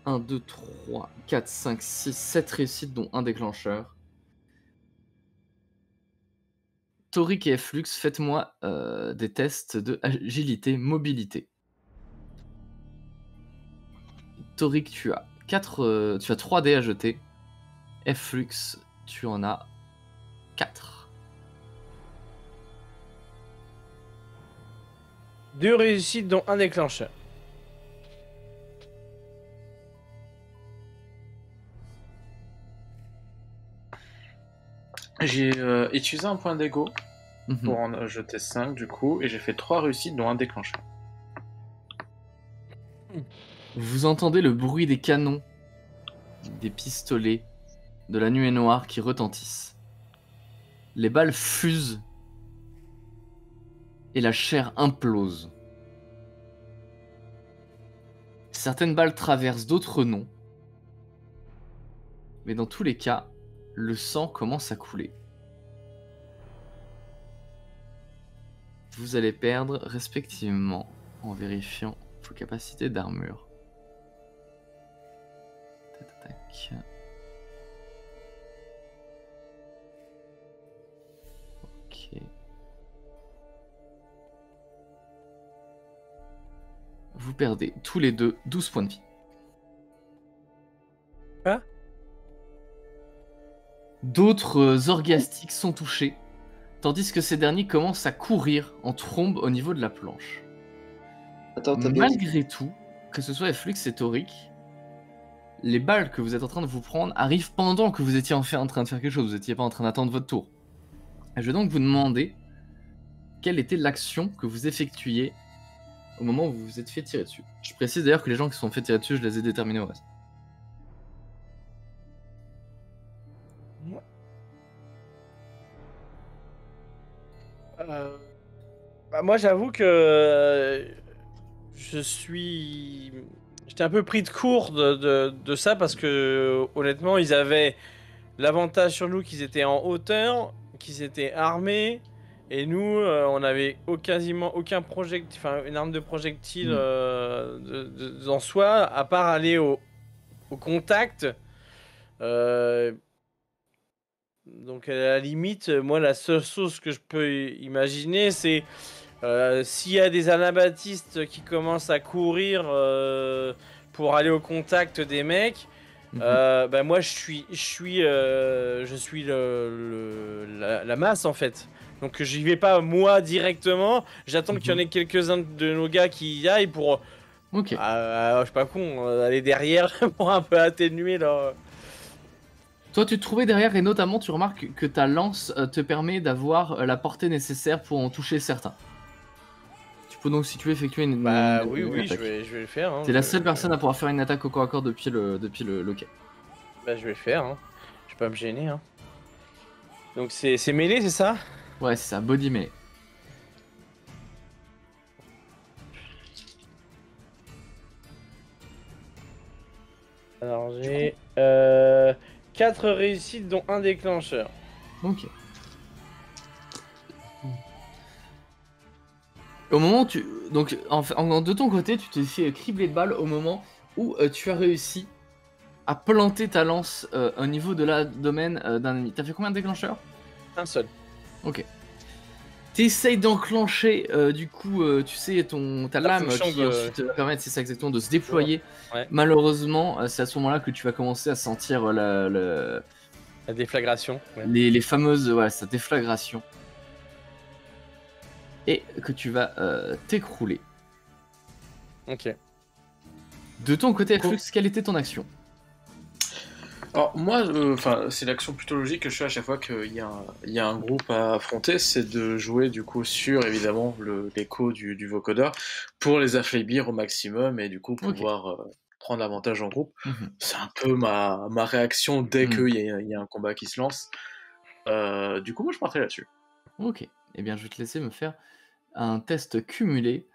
1, 2, 3, 4, 5, 6, 7 réussites, dont un déclencheur. Toric et Flux, faites-moi des tests de agilité, mobilité. Toric, tu as 3 dés à jeter. Flux, tu en as 4. 2 réussites, dont un déclencheur. J'ai utilisé un point d'ego pour en jeter 5 du coup, et j'ai fait 3 réussites dont un déclencheur. Vous entendez le bruit des canons, des pistolets, de la nuée noire qui retentissent. Les balles fusent et la chair implose. Certaines balles traversent, d'autres non. Mais dans tous les cas, le sang commence à couler. Vous allez perdre respectivement, en vérifiant vos capacités d'armure. Tac. Ok. Vous perdez tous les deux 12 points de vie. Hein? D'autres orgastiques sont touchés, tandis que ces derniers commencent à courir en trombe au niveau de la planche. Attends, t'as bien dit. Malgré tout, que ce soit Flux et Toric, les balles que vous êtes en train de vous prendre arrivent pendant que vous étiez en train de faire quelque chose, vous n'étiez pas en train d'attendre votre tour. Et je vais donc vous demander quelle était l'action que vous effectuiez au moment où vous vous êtes fait tirer dessus. Je précise d'ailleurs que les gens qui se sont fait tirer dessus, je les ai déterminés au reste. Moi, j'avoue que j'étais un peu pris de court de ça parce que honnêtement, ils avaient l'avantage sur nous qu'ils étaient en hauteur, qu'ils étaient armés, et nous, on avait quasiment aucun projectile, enfin une arme de projectile en soi, à part aller au contact. Donc à la limite, moi la seule chose que je peux imaginer, c'est s'il y a des anabaptistes qui commencent à courir pour aller au contact des mecs, bah moi je suis la masse en fait. Donc j'y vais pas moi directement, j'attends qu'il y en ait quelques-uns de nos gars qui y aillent pour je suis pas con, aller derrière pour un peu atténuer leur... Toi, tu te trouvais derrière et notamment, tu remarques que ta lance te permet d'avoir la portée nécessaire pour en toucher certains. Tu peux donc, si tu veux, effectuer une oui, je vais le faire. Hein, t'es la seule personne à pouvoir faire une attaque au corps à corps depuis le quai. Bah, je vais le faire. Hein. Je vais pas me gêner. Hein. Donc, c'est mêlé, c'est ça? Ouais, c'est ça, body melee. Alors, j'ai 4 réussites, dont un déclencheur. Ok. Au moment où tu... Donc, de ton côté, tu te fais cribler de balles au moment où tu as réussi à planter ta lance au niveau de l'abdomen d'un ennemi. T'as fait combien de déclencheurs? Un seul. Ok. T'essayes d'enclencher, tu sais, ta lame qui ensuite va permettre, c'est ça exactement, de se déployer. Ouais. Malheureusement, c'est à ce moment-là que tu vas commencer à sentir la déflagration. Ouais. Les fameuses, sa déflagration. Et que tu vas t'écrouler. Ok. De ton côté, Flux, quelle était ton action? Alors moi, c'est l'action plutôt logique que je fais à chaque fois qu'il y a un groupe à affronter, c'est de jouer du coup sur évidemment l'écho du vocodeur pour les affaiblir au maximum et du coup pouvoir prendre avantage en groupe. C'est un peu ma réaction dès qu'il y a un combat qui se lance. Du coup, moi je partirai là-dessus. Ok. eh bien, je vais te laisser me faire un test cumulé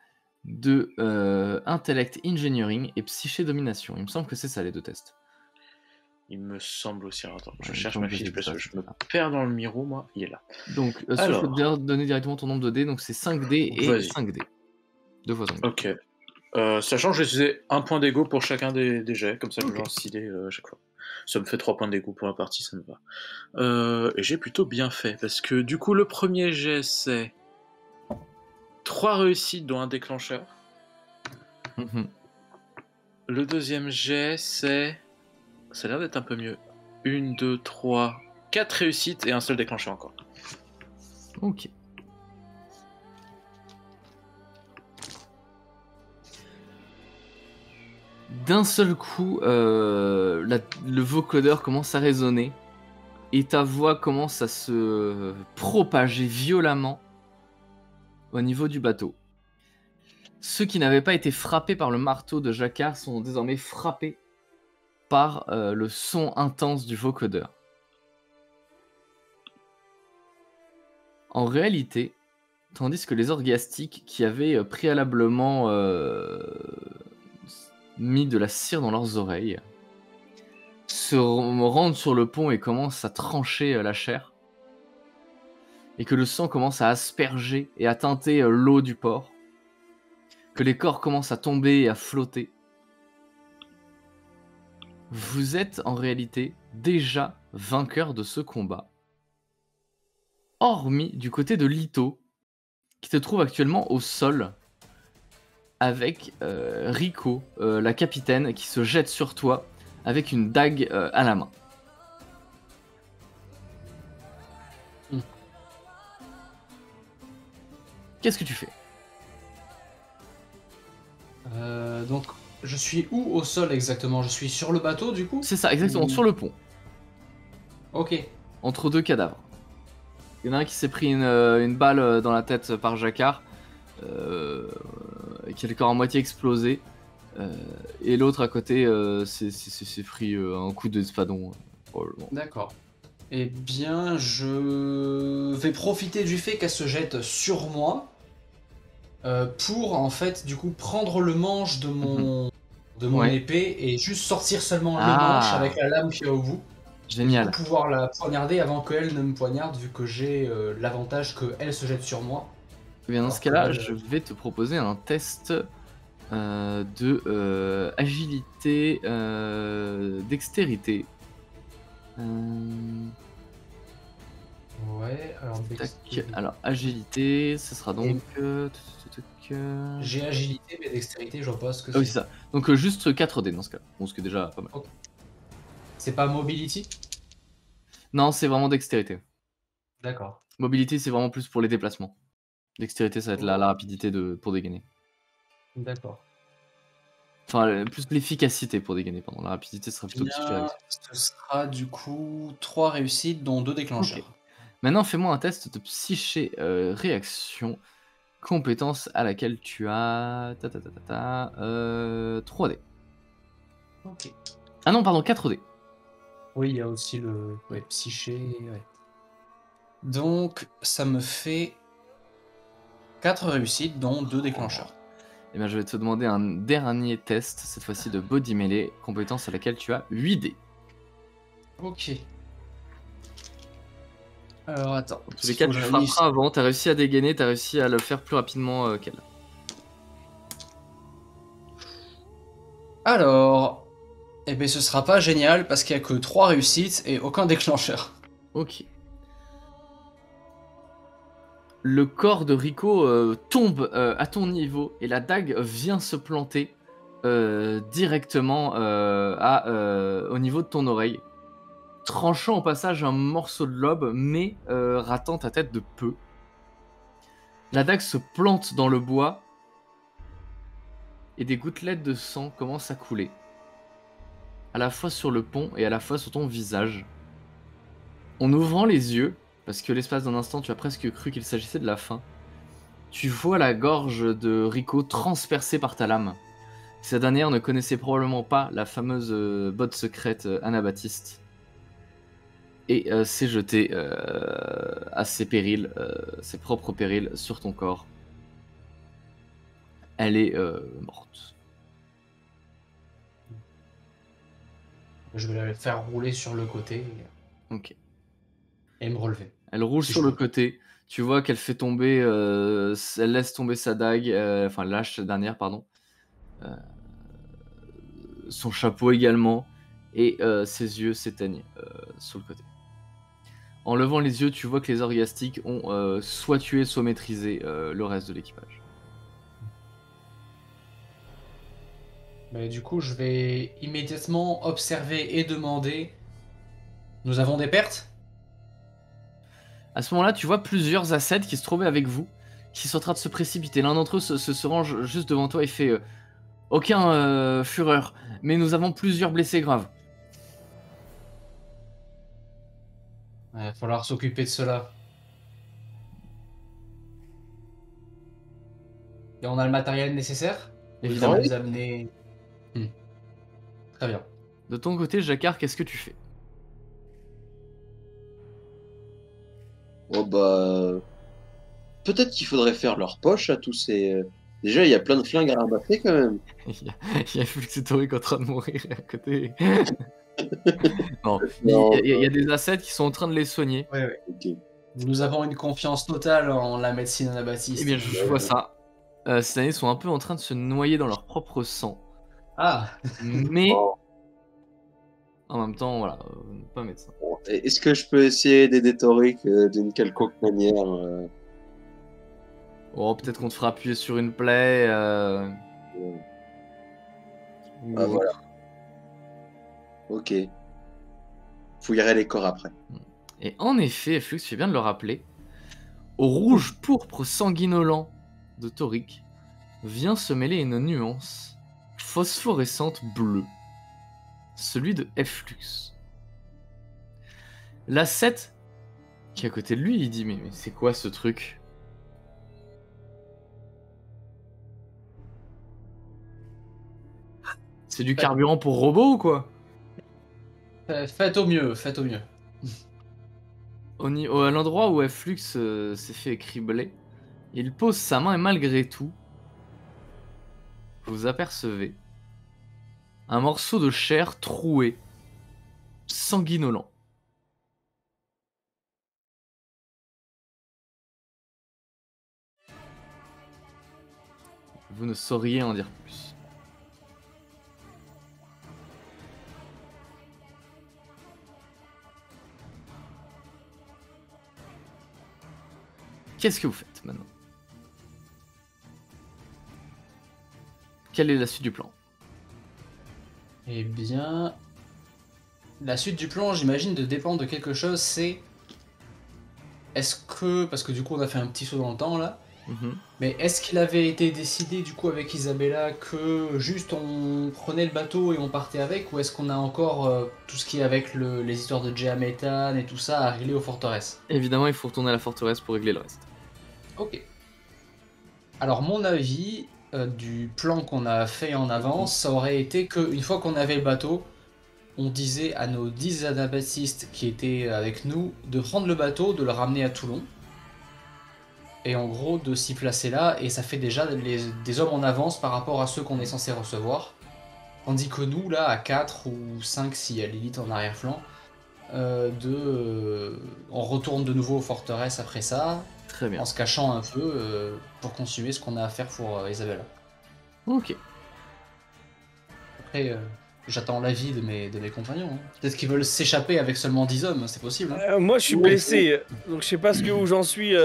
de intellect engineering et psyché domination. Il me semble que c'est ça les 2 tests. Il me semble aussi. Alors, attends, je Ouais, il me cherche semble ma que fiche c'est parce ça, que je c'est me ça. perds dans le miro, moi. Il est là. Donc, je Alors. peux te donner directement ton nombre de dés, donc c'est 5 dés et Vas-y. 5 dés. 2 fois 5 dés. Ok. Sachant que j'ai utilisé un point d'ego pour chacun des jets, comme ça je Ok. lance 6 dés à chaque fois. Ça me fait 3 points d'ego pour la partie, ça me va. Et j'ai plutôt bien fait, parce que du coup le premier jet c'est 3 réussites dont un déclencheur. Mhm. Le deuxième jet c'est... Ça a l'air d'être un peu mieux. 1, 2, 3, 4 réussites et un seul déclencheur encore. Ok. D'un seul coup, le vocodeur commence à résonner et ta voix commence à se propager violemment au niveau du bateau. Ceux qui n'avaient pas été frappés par le marteau de Jacquard sont désormais frappés par le son intense du vocodeur. En réalité, tandis que les orgastiques qui avaient préalablement mis de la cire dans leurs oreilles se rendent sur le pont et commencent à trancher la chair, et que le sang commence à asperger et à teinter l'eau du port, que les corps commencent à tomber et à flotter. Vous êtes en réalité déjà vainqueur de ce combat, hormis du côté de Lito, qui se trouve actuellement au sol, avec Rico, la capitaine, qui se jette sur toi avec une dague à la main. Qu'est-ce que tu fais? Donc, je suis où au sol exactement? Je suis sur le bateau du coup? C'est ça, exactement, sur le pont, Ok. entre 2 cadavres. Il y en a un qui s'est pris une balle dans la tête par Jacquard, qui a le corps à moitié explosé, et l'autre à côté s'est pris un coup d'espadon, probablement. D'accord. Eh bien, je vais profiter du fait qu'elle se jette sur moi pour en fait du coup prendre le manche de mon Ouais. épée et juste sortir seulement le Ah. manche avec la lame qu'il y a au bout. Génial. Et du coup, pouvoir la poignarder avant qu'elle ne me poignarde vu que j'ai l'avantage qu'elle se jette sur moi. Eh bien, dans Alors ce cas-là, que- je vais te proposer un test de agilité, dextérité. Ouais, alors Tac. dextérité. Alors, agilité, ce sera donc... J'ai agilité, mais dextérité, je vois pas ce que Ah oui, c'est. c'est ça. Donc, juste 4 dés dans ce cas. Bon, ce qui est déjà pas mal. C'est pas mobility? Non, c'est vraiment dextérité. D'accord. Mobilité, c'est vraiment plus pour les déplacements. Dextérité, ça va être la rapidité pour dégainer. D'accord. Enfin, plus l'efficacité pour dégainer, pardon. La rapidité sera plutôt Bien, psychique. ce sera du coup 3 réussites, dont 2 déclencheurs. Ok. Maintenant, fais-moi un test de psyché réaction. Compétence à laquelle tu as... 3D. Ok. Ah non, pardon, 4D. Oui, il y a aussi le psyché. Ouais. Donc, ça me fait 4 réussites, dont 2 déclencheurs. Eh bien, je vais te demander un dernier test, cette fois-ci de body melee, compétence à laquelle tu as 8D. Ok. Alors, attends. Dans tous les cas, tu frapperas avant, t'as réussi à dégainer, t'as réussi à le faire plus rapidement qu'elle. Alors, eh ben ce sera pas génial parce qu'il y a que 3 réussites et aucun déclencheur. Ok. Le corps de Rico tombe à ton niveau et la dague vient se planter directement au niveau de ton oreille, tranchant au passage un morceau de lobe, mais ratant ta tête de peu. La dague se plante dans le bois et des gouttelettes de sang commencent à couler, à la fois sur le pont et à la fois sur ton visage. En ouvrant les yeux, parce que l'espace d'un instant tu as presque cru qu'il s'agissait de la fin, tu vois la gorge de Rico transpercée par ta lame. Cette dernière ne connaissait probablement pas la fameuse botte secrète Anabaptiste. et s'est jeté à ses périls, ses propres périls sur ton corps. Elle est morte. Je vais la faire rouler sur le côté Ok. et me relever. Elle roule Si sur je le peux. côté. Tu vois qu'elle fait tomber, elle laisse tomber sa dague, enfin lâche la dernière, pardon. Son chapeau également, et ses yeux s'éteignent sur le côté. En levant les yeux, tu vois que les orgastiques ont soit tué, soit maîtrisé le reste de l'équipage. Mais du coup, je vais immédiatement observer et demander. Nous avons des pertes? À ce moment-là, tu vois plusieurs assets qui se trouvaient avec vous, qui sont en train de se précipiter. L'un d'entre eux se range juste devant toi et fait aucun fureur, mais nous avons plusieurs blessés graves. Il va falloir s'occuper de cela. Et on a le matériel nécessaire? Ou il faut Évidemment. les amener. Très bien. De ton côté, Jacquard, qu'est-ce que tu fais? Oh bah. Peut-être qu'il faudrait faire leur poche à tous ces. Déjà, il y a plein de flingues à ramasser quand même. Il y a Fluxetoric en train de mourir à côté. Non, Non, il y a des assets qui sont en train de les soigner. Ouais, ouais. ok. Nous avons une confiance totale en la médecine anabaptiste. Eh bien, je vois ça. Ces années sont un peu en train de se noyer dans leur propre sang. Ah, Mais, Oh. en même temps, voilà, pas médecin. Bon, est-ce que je peux essayer d'aider Toric d'une quelconque manière Oh, peut-être qu'on te fera appuyer sur une plaie. Ou Ah, voilà. Ok. Fouillerai les corps après. Et en effet, Flux, tu fais bien de le rappeler, au rouge pourpre sanguinolent de Toric vient se mêler une nuance phosphorescente bleue, celui de Flux. L'asset qui est à côté de lui, il dit mais c'est quoi ce truc? C'est du carburant pour robot ou quoi? faites au mieux, faites au mieux. À l'endroit où Flux s'est fait écribler, il pose sa main et malgré tout, vous apercevez un morceau de chair troué, sanguinolent. Vous ne sauriez en dire plus. Qu'est-ce que vous faites maintenant? Quelle est la suite du plan? Eh bien, la suite du plan, j'imagine, de dépendre de quelque chose, c'est... Est-ce que... Parce que du coup, on a fait un petit saut dans le temps, là. Mais est-ce qu'il avait été décidé, du coup, avec Isabella, que juste on prenait le bateau et on partait avec? Ou est-ce qu'on a encore tout ce qui est avec les histoires de Jehametan et tout ça à régler aux forteresses? Évidemment, il faut retourner à la forteresse pour régler le reste. Ok. Alors, mon avis du plan qu'on a fait en avance, ça aurait été qu'une fois qu'on avait le bateau, on disait à nos 10 anabaptistes qui étaient avec nous de prendre le bateau, de le ramener à Toulon. Et en gros, de s'y placer là, et ça fait déjà des hommes en avance par rapport à ceux qu'on est censé recevoir. Tandis que nous, là, à 4 ou 5, s'il y a l'élite en arrière-flanc, on retourne de nouveau aux forteresses après ça, Très bien. en se cachant un peu pour consommer ce qu'on a à faire pour Isabella. Ok. Après, j'attends l'avis de mes compagnons. Hein. Peut-être qu'ils veulent s'échapper avec seulement 10 hommes, c'est possible. Hein. Moi, je suis blessé, donc je sais pas où j'en suis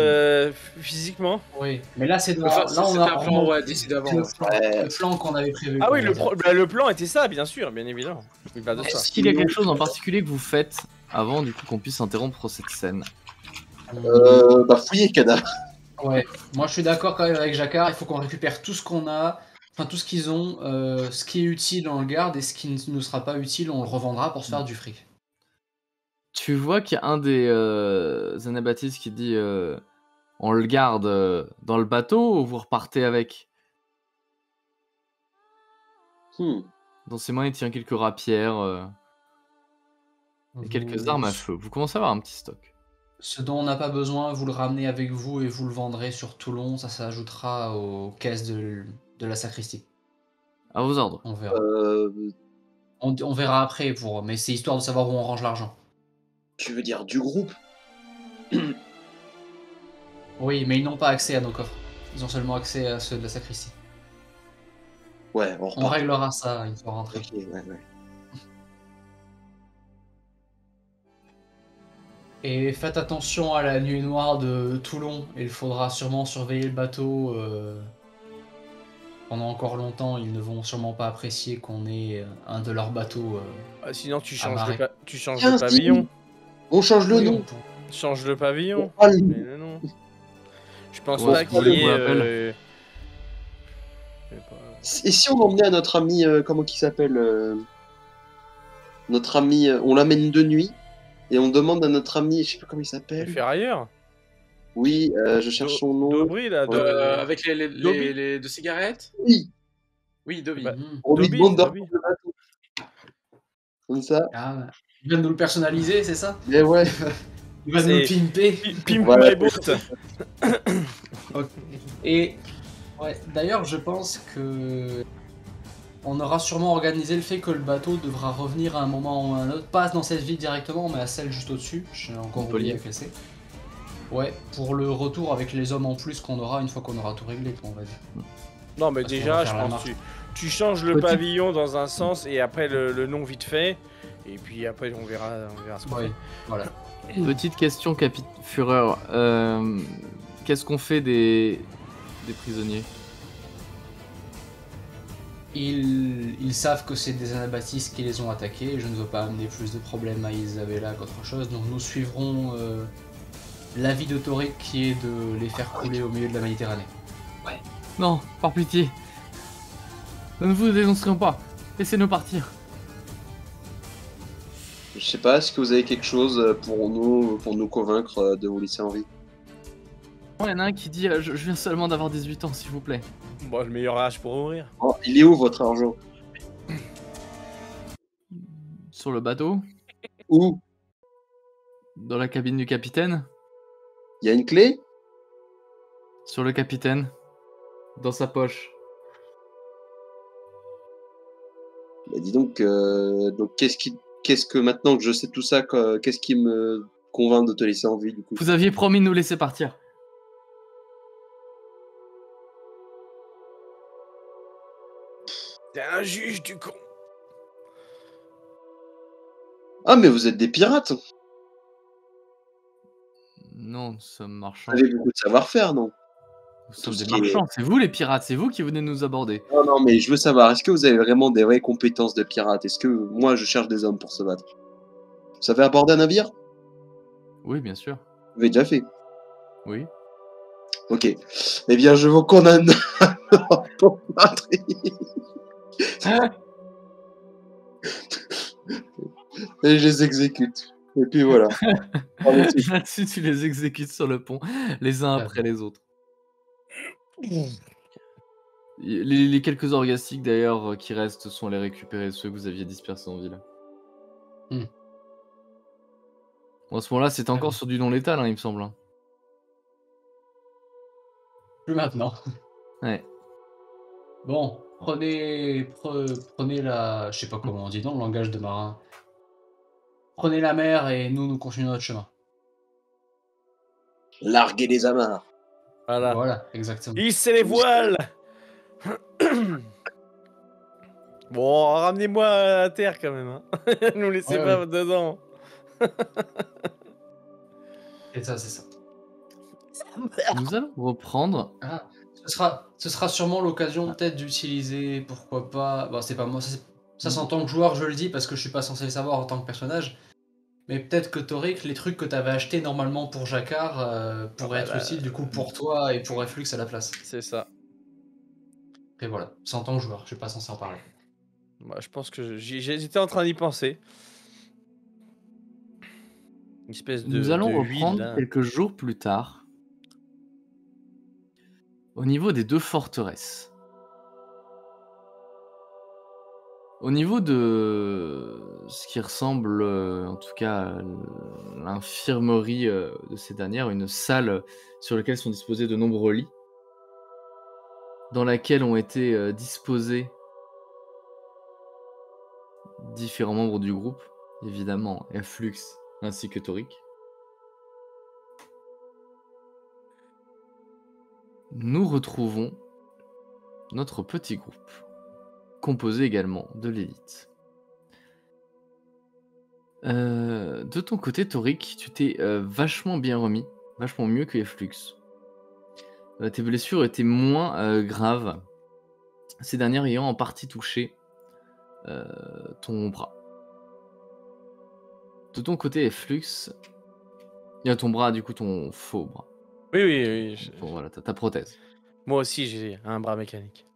physiquement. Oui, mais là, c'est Enfin, là, on c'était a un plan, ouais, d'ici d'avant. le plan qu'on avait prévu. Ah oui, quoi, on va dire. le plan était ça, bien sûr, bien évidemment. Je pas de ça. Est-ce qu'il y a quelque chose en particulier que vous faites avant du coup qu'on puisse interrompre cette scène? Bah, fouiller cadavre. Ouais, moi je suis d'accord quand même avec Jacquard, il faut qu'on récupère tout ce qu'on a, enfin tout ce qu'ils ont, ce qui est utile on le garde et ce qui ne sera pas utile on le revendra pour se faire du fric. Tu vois qu'il y a un des anabaptistes qui dit on le garde dans le bateau ou vous repartez avec? Hmm. Dans ses mains, il tient quelques rapières. Et quelques armes à feu. Vous commencez à avoir un petit stock. Ce dont on n'a pas besoin, vous le ramenez avec vous et vous le vendrez sur Toulon. Ça s'ajoutera aux caisses de la sacristie. À vos ordres. On verra. Euh, On verra après, mais c'est histoire de savoir où on range l'argent. Tu veux dire du groupe? Oui, mais ils n'ont pas accès à nos coffres. Ils ont seulement accès à ceux de la sacristie. Ouais, on On repart. réglera ça une fois rentré. Ok, ouais. Et faites attention à la nuée noire de Toulon. Il faudra sûrement surveiller le bateau pendant encore longtemps. Ils ne vont sûrement pas apprécier qu'on ait un de leurs bateaux. Sinon, tu Amarré. changes Tiens, le pavillon. On change le Oui, nom. Change le pavillon. Ah, le- Mais le nom. Je pense Ouais, pas si vous qu'il voulez, y je vous ait. l'appelle. Je sais pas. Et si on emmenait à notre ami, comment il s'appelle notre ami, on l'amène de nuit et on demande à notre ami, je sais pas comment il Le s'appelle. ferrailleur. Oui, je cherche son nom. Dobry, là. Avec Dobby. les deux cigarettes. Oui, Oui, Dobby. Bah, on lui Dobby, demande de c'est Dobby. reprendre le bateau. Comme ça. Ah, il vient de nous le personnaliser, c'est ça? Mais ouais. Il va nous le C'est- pimper. Pimp Voilà. my boat. Et ouais, d'ailleurs, je pense que on aura sûrement organisé le fait que le bateau devra revenir à un moment ou à un autre, pas dans cette ville directement, mais à celle juste au-dessus. J'ai encore oublié à casser. Ouais, pour le retour avec les hommes en plus qu'on aura une fois qu'on aura tout réglé, on va dire. Non, mais Parce qu'on déjà, va je faire la pense marche. que tu changes le Petit- pavillon dans un sens et après le nom vite fait. Et puis après, on verra ce qu'on Ouais, fait. voilà. Petite question, Fureur. Qu'est-ce qu'on fait des prisonniers? Ils savent que c'est des anabaptistes qui les ont attaqués, et je ne veux pas amener plus de problèmes à Isabella qu'autre chose, donc nous suivrons l'avis de Toric qui est de les faire couler au milieu de la Méditerranée. Non, par pitié. Nous ne vous dénoncerons pas. Laissez-nous partir. Je sais pas, est-ce que vous avez quelque chose pour nous convaincre de vous laisser en vie? Il y en a un qui dit je viens seulement d'avoir 18 ans, s'il vous plaît. Bon, le meilleur âge pour ouvrir. Oh, il est où votre argent? Sur le bateau, Où? dans la cabine du capitaine, Il y a une clé? sur le capitaine, dans sa poche. Bah, dis donc, qu'est-ce que maintenant que je sais tout ça, qu'est-ce qui me convainc de te laisser en vie du coup? Vous aviez promis de nous laisser partir. T'es un juge du con. Ah mais vous êtes des pirates! Non, nous sommes marchands. Vous avez beaucoup de savoir-faire, non? Nous sommes tout ce des qui est- marchands. C'est vous les pirates, c'est vous qui venez nous aborder. Non, non, mais je veux savoir, est-ce que vous avez vraiment des vraies compétences de pirate? Est-ce que moi je cherche des hommes pour se battre? Vous savez aborder un navire? Oui, bien sûr. Vous avez déjà fait. Oui. Ok. Eh bien, je vous condamne pour meurtrier. Et je les exécute. Et puis voilà. Là-dessus, tu les exécutes sur le pont, les uns après les autres. Les quelques orgastiques d'ailleurs qui restent sont les récupérer, ceux que vous aviez dispersés en ville. Hmm. Bon, à ce moment-là, c'était encore bien. sur du non létal, il me semble. Hein. Plus maintenant. Ouais. Bon, prenez la... Je sais pas comment on dit dans le langage de marin. Prenez la mer et nous continuons notre chemin. Larguer les amarres. Voilà. Voilà, exactement. Hissez les voiles. Bon, ramenez-moi à terre quand même. Hein. Nous laissez Ouais, pas ouais. dedans. C'est ça, c'est ça. Nous allons reprendre. Ah, ce sera sûrement l'occasion peut-être d'utiliser, pourquoi pas... Bon, c'est pas moi, ça c'est en tant que joueur, je le dis, parce que je suis pas censé le savoir en tant que personnage. Mais peut-être que Toric, les trucs que t'avais achetés normalement pour Jacquard pourraient être utiles du coup pour toi et pour Reflux à la place. C'est ça. Et voilà, c'est en tant que joueur, je suis pas censé en parler. Moi, je pense que j'étais en train d'y penser. Une espèce de. Nous allons de huile, reprendre là. quelques jours plus tard. Au niveau des deux forteresses. Au niveau de ce qui ressemble, en tout cas, à l'infirmerie de ces dernières, une salle sur laquelle sont disposés de nombreux lits, dans laquelle ont été disposés différents membres du groupe, évidemment, Flux ainsi que Toric. Nous retrouvons notre petit groupe, composé également de l'élite. De ton côté, Toric, tu t'es vachement bien remis, vachement mieux que Flux. Tes blessures étaient moins graves, ces dernières ayant en partie touché ton bras. De ton côté, Flux, il y a ton bras, du coup, ton faux bras. Oui, oui, oui. Bon, voilà, ta prothèse. Moi aussi, j'ai un bras mécanique.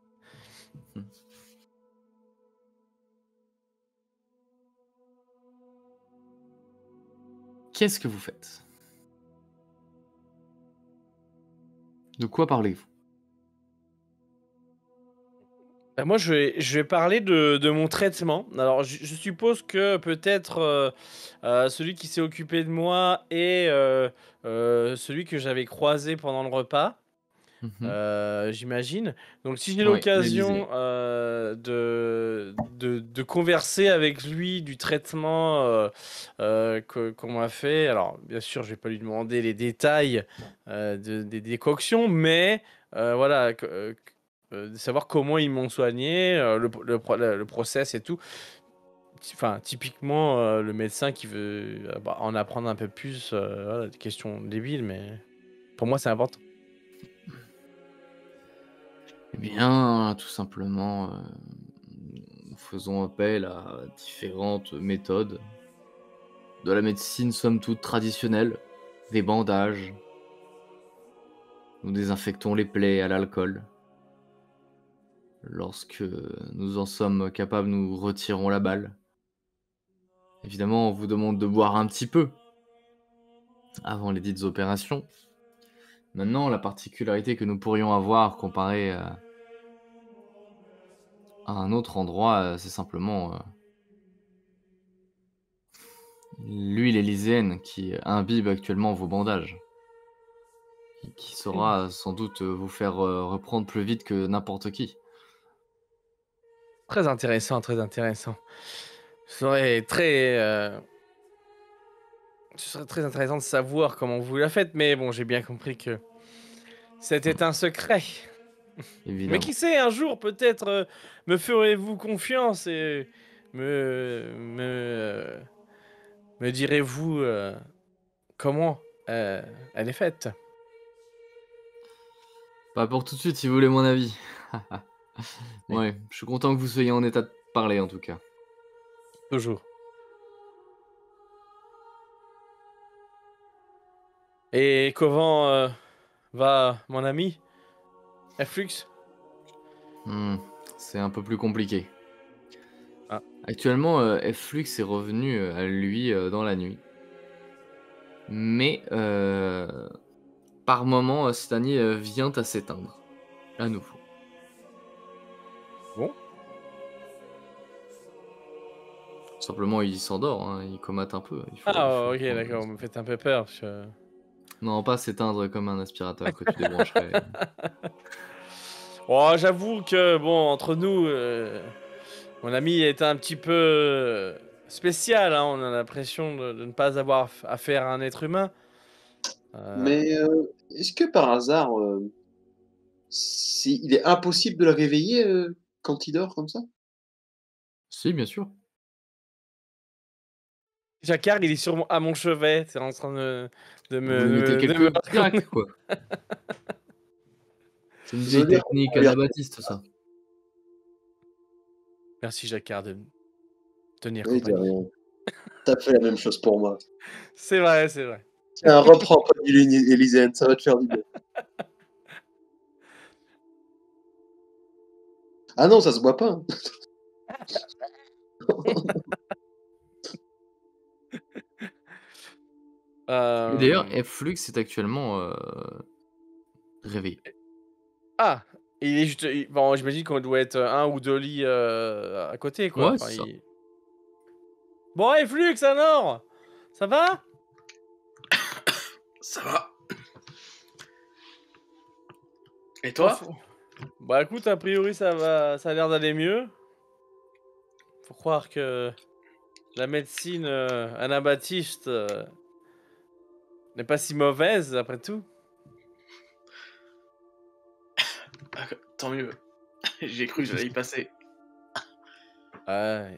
Qu'est-ce que vous faites? De quoi parlez-vous? Moi, je vais parler de mon traitement. Alors, je suppose que peut-être celui qui s'est occupé de moi est celui que j'avais croisé pendant le repas. J'imagine. Donc, si j'ai Oui, l'occasion l'Élysée. de converser avec lui du traitement qu'on m'a fait, alors bien sûr, je vais pas lui demander les détails des décoctions, mais voilà, de savoir comment ils m'ont soigné, le process et tout. Enfin, typiquement, le médecin qui veut en apprendre un peu plus, voilà, des questions débiles, mais pour moi, c'est important. Eh bien, tout simplement, nous faisons appel à différentes méthodes de la médecine, somme toute traditionnelle, des bandages. Nous désinfectons les plaies à l'alcool. Lorsque nous en sommes capables, nous retirons la balle. Évidemment, on vous demande de boire un petit peu avant les dites opérations. Maintenant, la particularité que nous pourrions avoir comparé à un autre endroit, c'est simplement l'huile élyséenne qui imbibe actuellement vos bandages. Qui saura sans doute vous faire reprendre plus vite que n'importe qui. Très intéressant, très intéressant. Ce serait très intéressant de savoir comment vous la faites, mais bon, j'ai bien compris que c'était un secret. Mais Évidemment. qui sait, un jour, peut-être, me ferez-vous confiance et me direz-vous comment elle est faite. Pas pour tout de suite si vous voulez mon avis. Ouais, je suis content que vous soyez en état de parler en tout cas. Toujours. Et comment va mon ami Flux? C'est un peu plus compliqué. Ah. Actuellement, Flux est revenu à lui dans la nuit. Mais par moment, cet dernier vient à s'éteindre. À nouveau. Bon. Simplement, il s'endort, hein, il comate un peu. Ok, d'accord, vous me faites un peu peur. Parce que... Non, pas s'éteindre comme un aspirateur que tu débrancherais. Oh, j'avoue que, bon, entre nous, mon ami est un petit peu spécial. Hein. On a l'impression de ne pas avoir affaire à un être humain. Mais est-ce que par hasard, il est impossible de le réveiller quand il dort comme ça? Si, bien sûr. Jacquard, il est à mon chevet. C'est en train de Vous lui mettez quelques claques, quoi. C'est une vieille technique anabaptiste, ça. Merci, Jacquard, de tenir Oui, de compagnie. rien. T'as fait la même chose pour moi. C'est vrai, c'est vrai. Tiens, reprends pas du Élyséenne, ça va te faire du bien. Ah non, ça se voit pas. Et d'ailleurs, Flux est actuellement réveillé. Ah, il est juste. Bon, j'imagine qu'on doit être un ou deux lits à côté, quoi. Ouais, Enfin, c'est ça. Bon, et Flux, alors? Ça va? Ça va. Et toi? Bah écoute, a priori ça va, ça a l'air d'aller mieux. Faut croire que la médecine anabaptiste n'est pas si mauvaise après tout. Ah, tant mieux. J'ai cru que j'allais y passer. Ouais.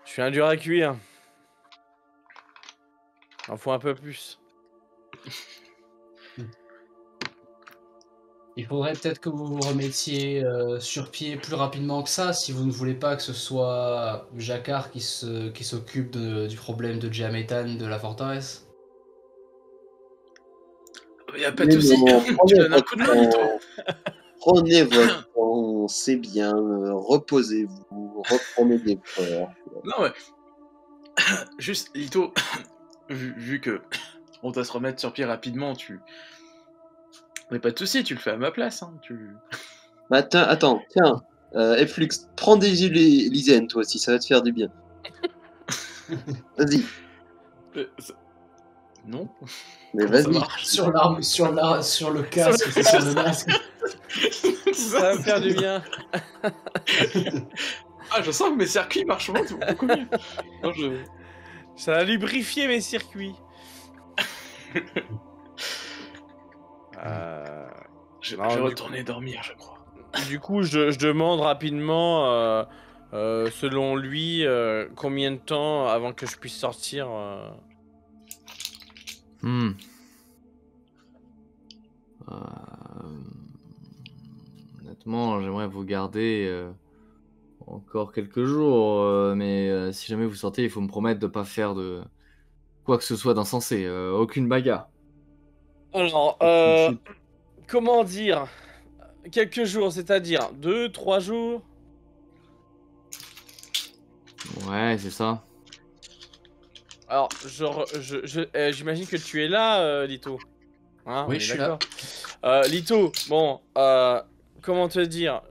Je suis un dur à cuire. Il faut un peu plus. Il faudrait peut-être que vous vous remettiez sur pied plus rapidement que ça si vous ne voulez pas que ce soit Jacquard qui s'occupe du problème de diaméthane de la forteresse. Y a pas de soucis. Tu donnes un coup de main, Lito. Prenez votre temps, c'est bien, reposez-vous, reprenez des forces. Non, mais. Juste, Lito, vu que on doit se remettre sur pied rapidement, Mais pas de soucis, tu le fais à ma place. Hein. Bah, attends, tiens, Flux, prends des lycènes, toi aussi, ça va te faire du bien. Vas-y. Non. Mais Comment ça vas-y. marche Sur le casque, c'est sur le masque. Ça va me faire du bien. Ah, je sens que mes circuits marchent beaucoup mieux. Non, Ça va lubrifier mes circuits. Je Non, vais du retourner dormir, je crois. Du coup, je demande rapidement, selon lui, combien de temps avant que je puisse sortir. Honnêtement, j'aimerais vous garder encore quelques jours, mais si jamais vous sortez, il faut me promettre de pas faire de quoi que ce soit d'insensé, aucune bagarre. Alors, comment dire? Quelques jours, c'est-à-dire 2, 3 jours? Ouais, c'est ça. Alors, j'imagine que tu es là, Lito. Hein, Oui, on est je suis d'accord. Lito, bon, comment te dire?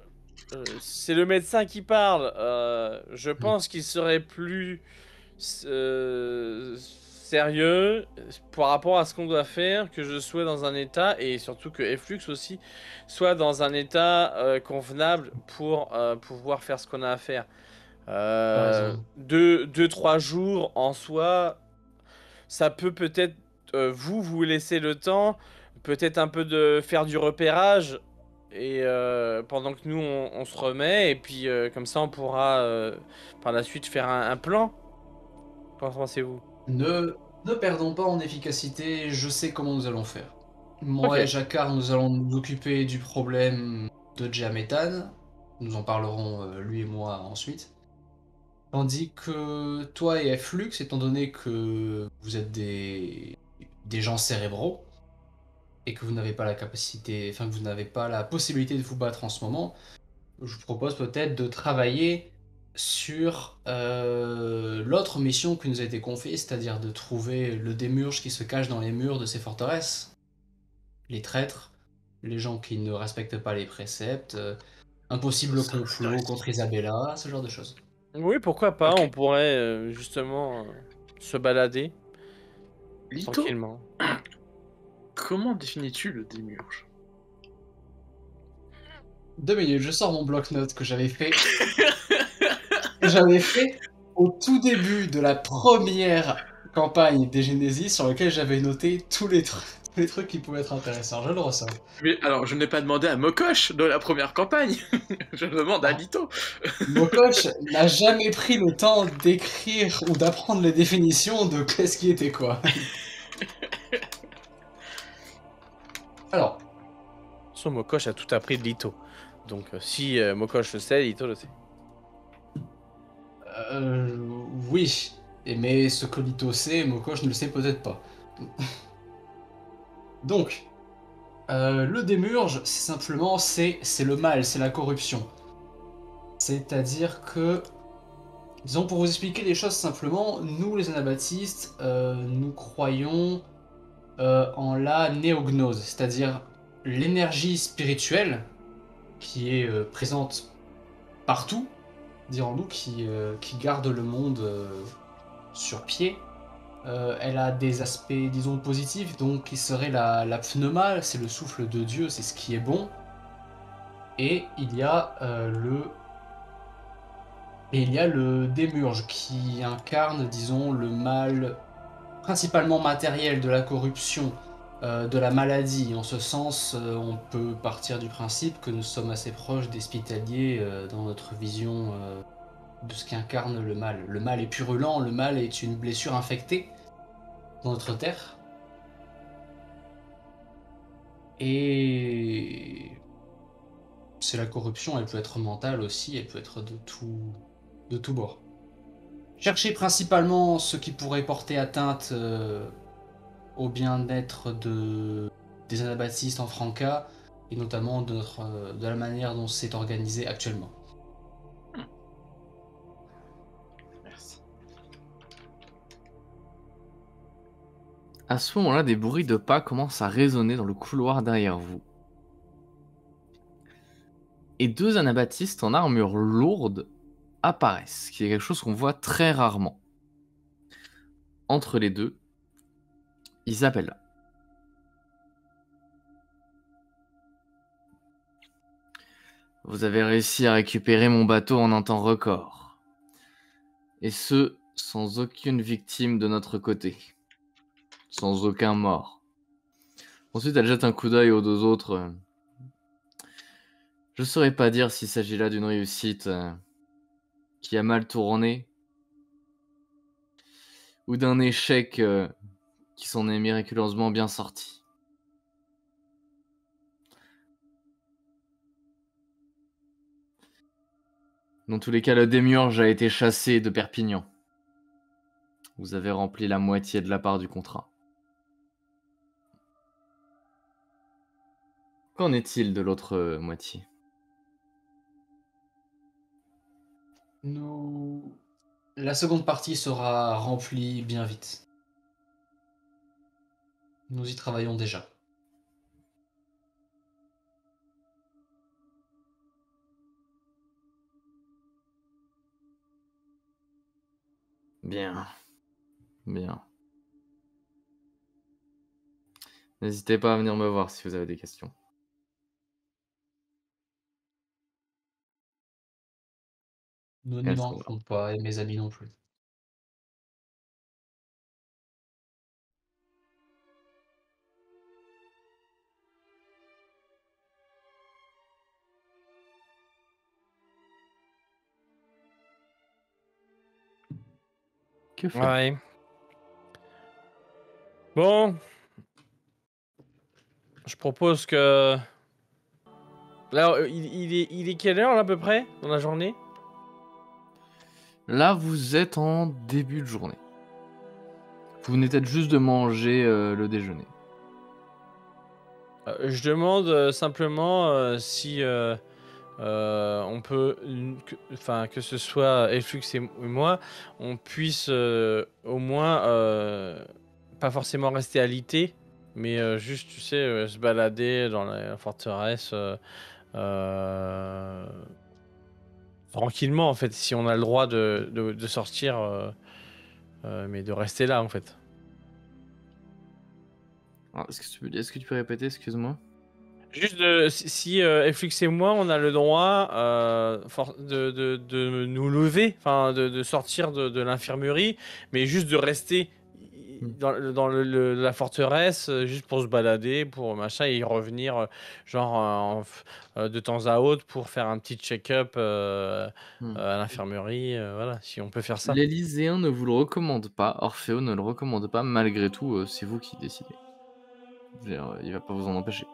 C'est le médecin qui parle. Je pense qu'il serait plus sérieux par rapport à ce qu'on doit faire, que je sois dans un état, et surtout que Flux aussi soit dans un état convenable pour pouvoir faire ce qu'on a à faire. raison. 2-3 jours en soi, ça peut-être vous laisser le temps, peut-être un peu de faire du repérage, et pendant que nous on se remet, et puis comme ça on pourra par la suite faire un plan. Qu'en pensez-vous? Ne perdons pas en efficacité, je sais comment nous allons faire. Moi et Jacquard, nous allons nous occuper du problème de diaméthane. Nous en parlerons, lui et moi, ensuite. Tandis que toi et Flux, étant donné que vous êtes des gens cérébraux, et que vous n'avez pas la capacité, enfin que vous n'avez pas la possibilité de vous battre en ce moment, je vous propose peut-être de travailler sur l'autre mission qui nous a été confiée, c'est-à-dire de trouver le démurge qui se cache dans les murs de ces forteresses, les traîtres, les gens qui ne respectent pas les préceptes, un possible complot contre Isabella, ce genre de choses. Oui, pourquoi pas, Ok. on pourrait justement se balader Lito, tranquillement. comment définis-tu le démiurge? 2 minutes, je sors mon bloc-notes que j'avais fait. J'avais fait au tout début de la première campagne des Genesis, sur lequel j'avais noté tous les trucs qui pouvaient être intéressants. Je le ressens. Mais alors, je n'ai pas demandé à Mokosh de la première campagne. Je le demande à Lito. Mokosh n'a jamais pris le temps d'écrire ou d'apprendre les définitions de qu'est-ce qui était quoi. Alors, Son Mokosh a tout appris de Lito. Donc si Mokosh le sait, Lito le sait. oui. Mais ce que Lito sait, Mokosh ne le sait peut-être pas. Donc, le démurge, c'est simplement, c'est le mal, c'est la corruption. C'est-à-dire que, disons pour vous expliquer les choses simplement, nous les anabaptistes, nous croyons en la néognose, c'est-à-dire l'énergie spirituelle qui est présente partout, dirons-nous, qui garde le monde sur pied. Elle a des aspects, disons, positifs, donc qui serait la pneuma, c'est le souffle de Dieu, c'est ce qui est bon. Et il y a le démurge qui incarne, disons, le mal principalement matériel de la corruption, de la maladie. En ce sens, on peut partir du principe que nous sommes assez proches des Spitaliers dans notre vision de ce qu'incarne le mal. Le mal est purulent, le mal est une blessure infectée dans notre terre. Et c'est la corruption, elle peut être mentale aussi, elle peut être de tout bord. Cherchez principalement ce qui pourrait porter atteinte au bien-être des anabaptistes en Franca, et notamment de la manière dont c'est organisé actuellement. Merci. À ce moment-là, des bruits de pas commencent à résonner dans le couloir derrière vous. Et 2 anabaptistes en armure lourde apparaissent, ce qui est quelque chose qu'on voit très rarement. Entre les deux, Isabella. Vous avez réussi à récupérer mon bateau en un temps record. Et ce, sans aucune victime de notre côté. Sans aucun mort. Ensuite, elle jette un coup d'œil aux 2 autres. Je saurais pas dire s'il s'agit là d'une réussite qui a mal tourné ou d'un échec qui s'en est miraculeusement bien sorti. Dans tous les cas, le démiurge a été chassé de Perpignan. Vous avez rempli la moitié de la part du contrat. Qu'en est-il de l'autre moitié ? La seconde partie sera remplie bien vite. Nous y travaillons déjà. Bien. Bien. N'hésitez pas à venir me voir si vous avez des questions. Nous ne manquons pas, et mes amis non plus. Que faites-vous ? Ouais. Bon. Je propose que... Là, il est quelle heure, là, à peu près, dans la journée? Là, vous êtes en début de journée. Vous venez peut-être juste de manger le déjeuner. Je demande simplement si on peut, que ce soit Elflux et moi, on puisse au moins, pas forcément rester alité, mais juste, tu sais, se balader dans la forteresse tranquillement, en fait, si on a le droit de sortir, mais de rester là, en fait. Alors, est-ce que tu peux répéter, excuse-moi ? Juste si Elflux et moi, on a le droit de nous lever, enfin de sortir de l'infirmerie, mais juste de rester dans la forteresse, juste pour se balader, pour machin, et y revenir genre de temps à autre pour faire un petit check-up à l'infirmerie, voilà, si on peut faire ça. L'Élyséen ne vous le recommande pas, Orfeo ne le recommande pas, malgré tout, c'est vous qui décidez. Je veux dire, il va pas vous en empêcher.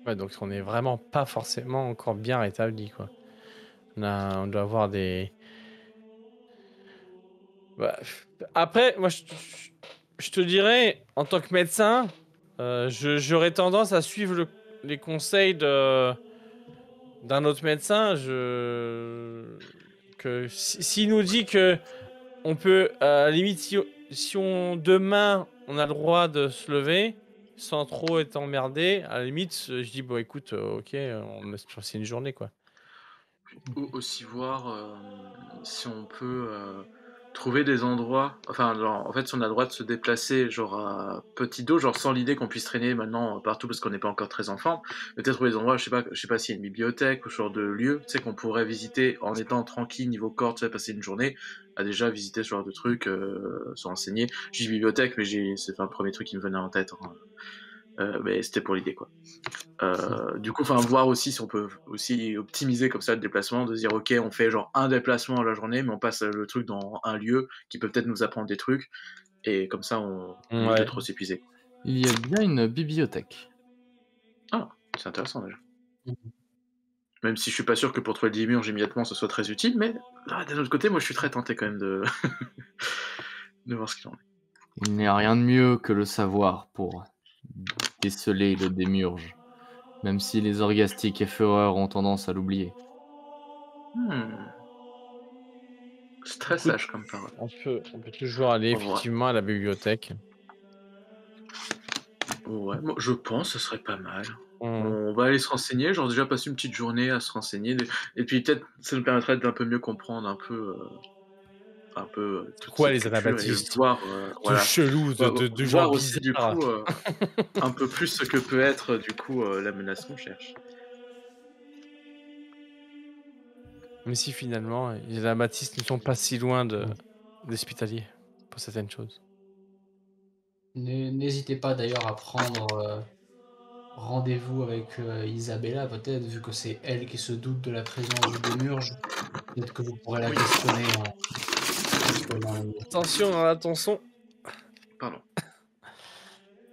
Ouais, donc on est vraiment pas forcément encore bien rétabli, quoi. On doit avoir des... Bah, après, moi, je te dirais, en tant que médecin, j'aurais tendance à suivre les conseils d'un autre médecin. S'il nous dit que on peut, à la limite, si demain, on a le droit de se lever sans trop être emmerdé, à la limite, je dis, bon, écoute, ok, on laisse passer une journée, quoi. Aussi voir si on peut trouver des endroits. Enfin, genre, en fait, si on a le droit de se déplacer, genre à petit dos, genre sans l'idée qu'on puisse traîner maintenant partout parce qu'on n'est pas encore très en forme. Peut-être trouver des endroits, je sais pas s'il y a une bibliothèque ou ce genre de lieu, tu sais, qu'on pourrait visiter en étant tranquille niveau corps, tu sais, passer une journée à déjà visiter ce genre de trucs, se renseigner. Je dis bibliothèque, mais c'est pas le premier truc qui me venait en tête. Hein. Mais c'était pour l'idée, quoi. Du coup, voir aussi si on peut aussi optimiser comme ça le déplacement, de se dire ok, on fait genre un déplacement à la journée, mais on passe le truc dans un lieu qui peut peut-être nous apprendre des trucs, et comme ça on évite de trop s'épuiser. Il y a bien une bibliothèque. Ah, c'est intéressant déjà. Mhm. Même si je suis pas sûr que pour trouver le Dimurge immédiatement ce soit très utile, mais d'un autre côté, moi je suis très tenté quand même de, de voir ce qu'il en est. Il n'y a rien de mieux que le savoir pour déceler le démiurge, même si les orgastiques et fureurs ont tendance à l'oublier. C'est très sage comme parole. On peut toujours aller effectivement à la bibliothèque. Ouais, moi, je pense que ce serait pas mal. On va aller se renseigner, genre déjà passer une petite journée à se renseigner, et puis peut-être ça nous permettrait d'un peu mieux comprendre un peu toute Quoi, cette les culture, et anabaptistes voir de chelou, de gens voir aussi du bizarres. coup un peu plus ce que peut être du coup la menace qu'on cherche. Mais si finalement, les anabaptistes ne sont pas si loin des hospitaliers pour certaines choses. N'hésitez pas d'ailleurs à prendre rendez-vous avec Isabella, peut-être, vu que c'est elle qui se doute de la présence du démurge. Peut-être que vous pourrez la questionner en soignant le mieux. Attention à ton son. Pardon.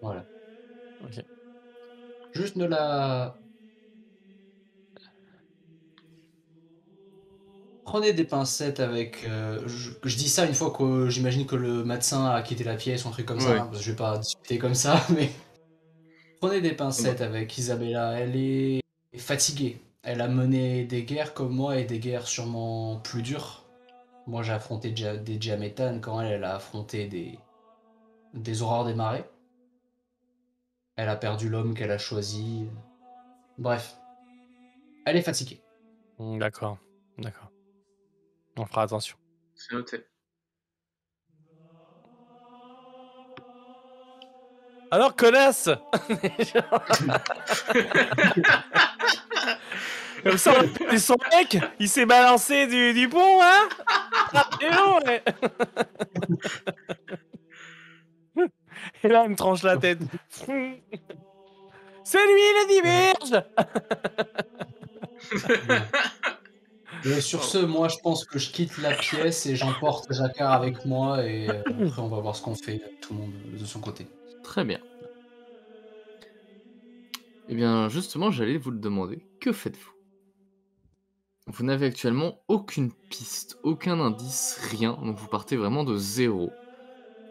Voilà. Ok. Juste ne la... Prenez des pincettes avec... je dis ça une fois que j'imagine que le médecin a quitté la pièce ou un truc comme ça, Ouais. hein, parce que je vais pas discuter comme ça, mais... Prenez des pincettes avec Isabella, elle est fatiguée. Elle a mené des guerres comme moi et des guerres sûrement plus dures. Moi j'ai affronté des diaméthanes quand elle a affronté des horreurs des marais. Elle a perdu l'homme qu'elle a choisi. Bref, elle est fatiguée. D'accord. On fera attention. C'est noté. Alors, connasse. Comme ça, c'est son mec. Il s'est balancé du pont, hein. Et non, ouais. Et là, il me tranche la tête. C'est lui le diverge. Et sur ce, moi je pense que je quitte la pièce et j'emporte Jacquard avec moi et après on va voir ce qu'on fait, tout le monde de son côté. Très bien. Eh bien, justement, j'allais vous le demander. Que faites-vous? Vous n'avez actuellement aucune piste, aucun indice, rien, donc vous partez vraiment de zéro.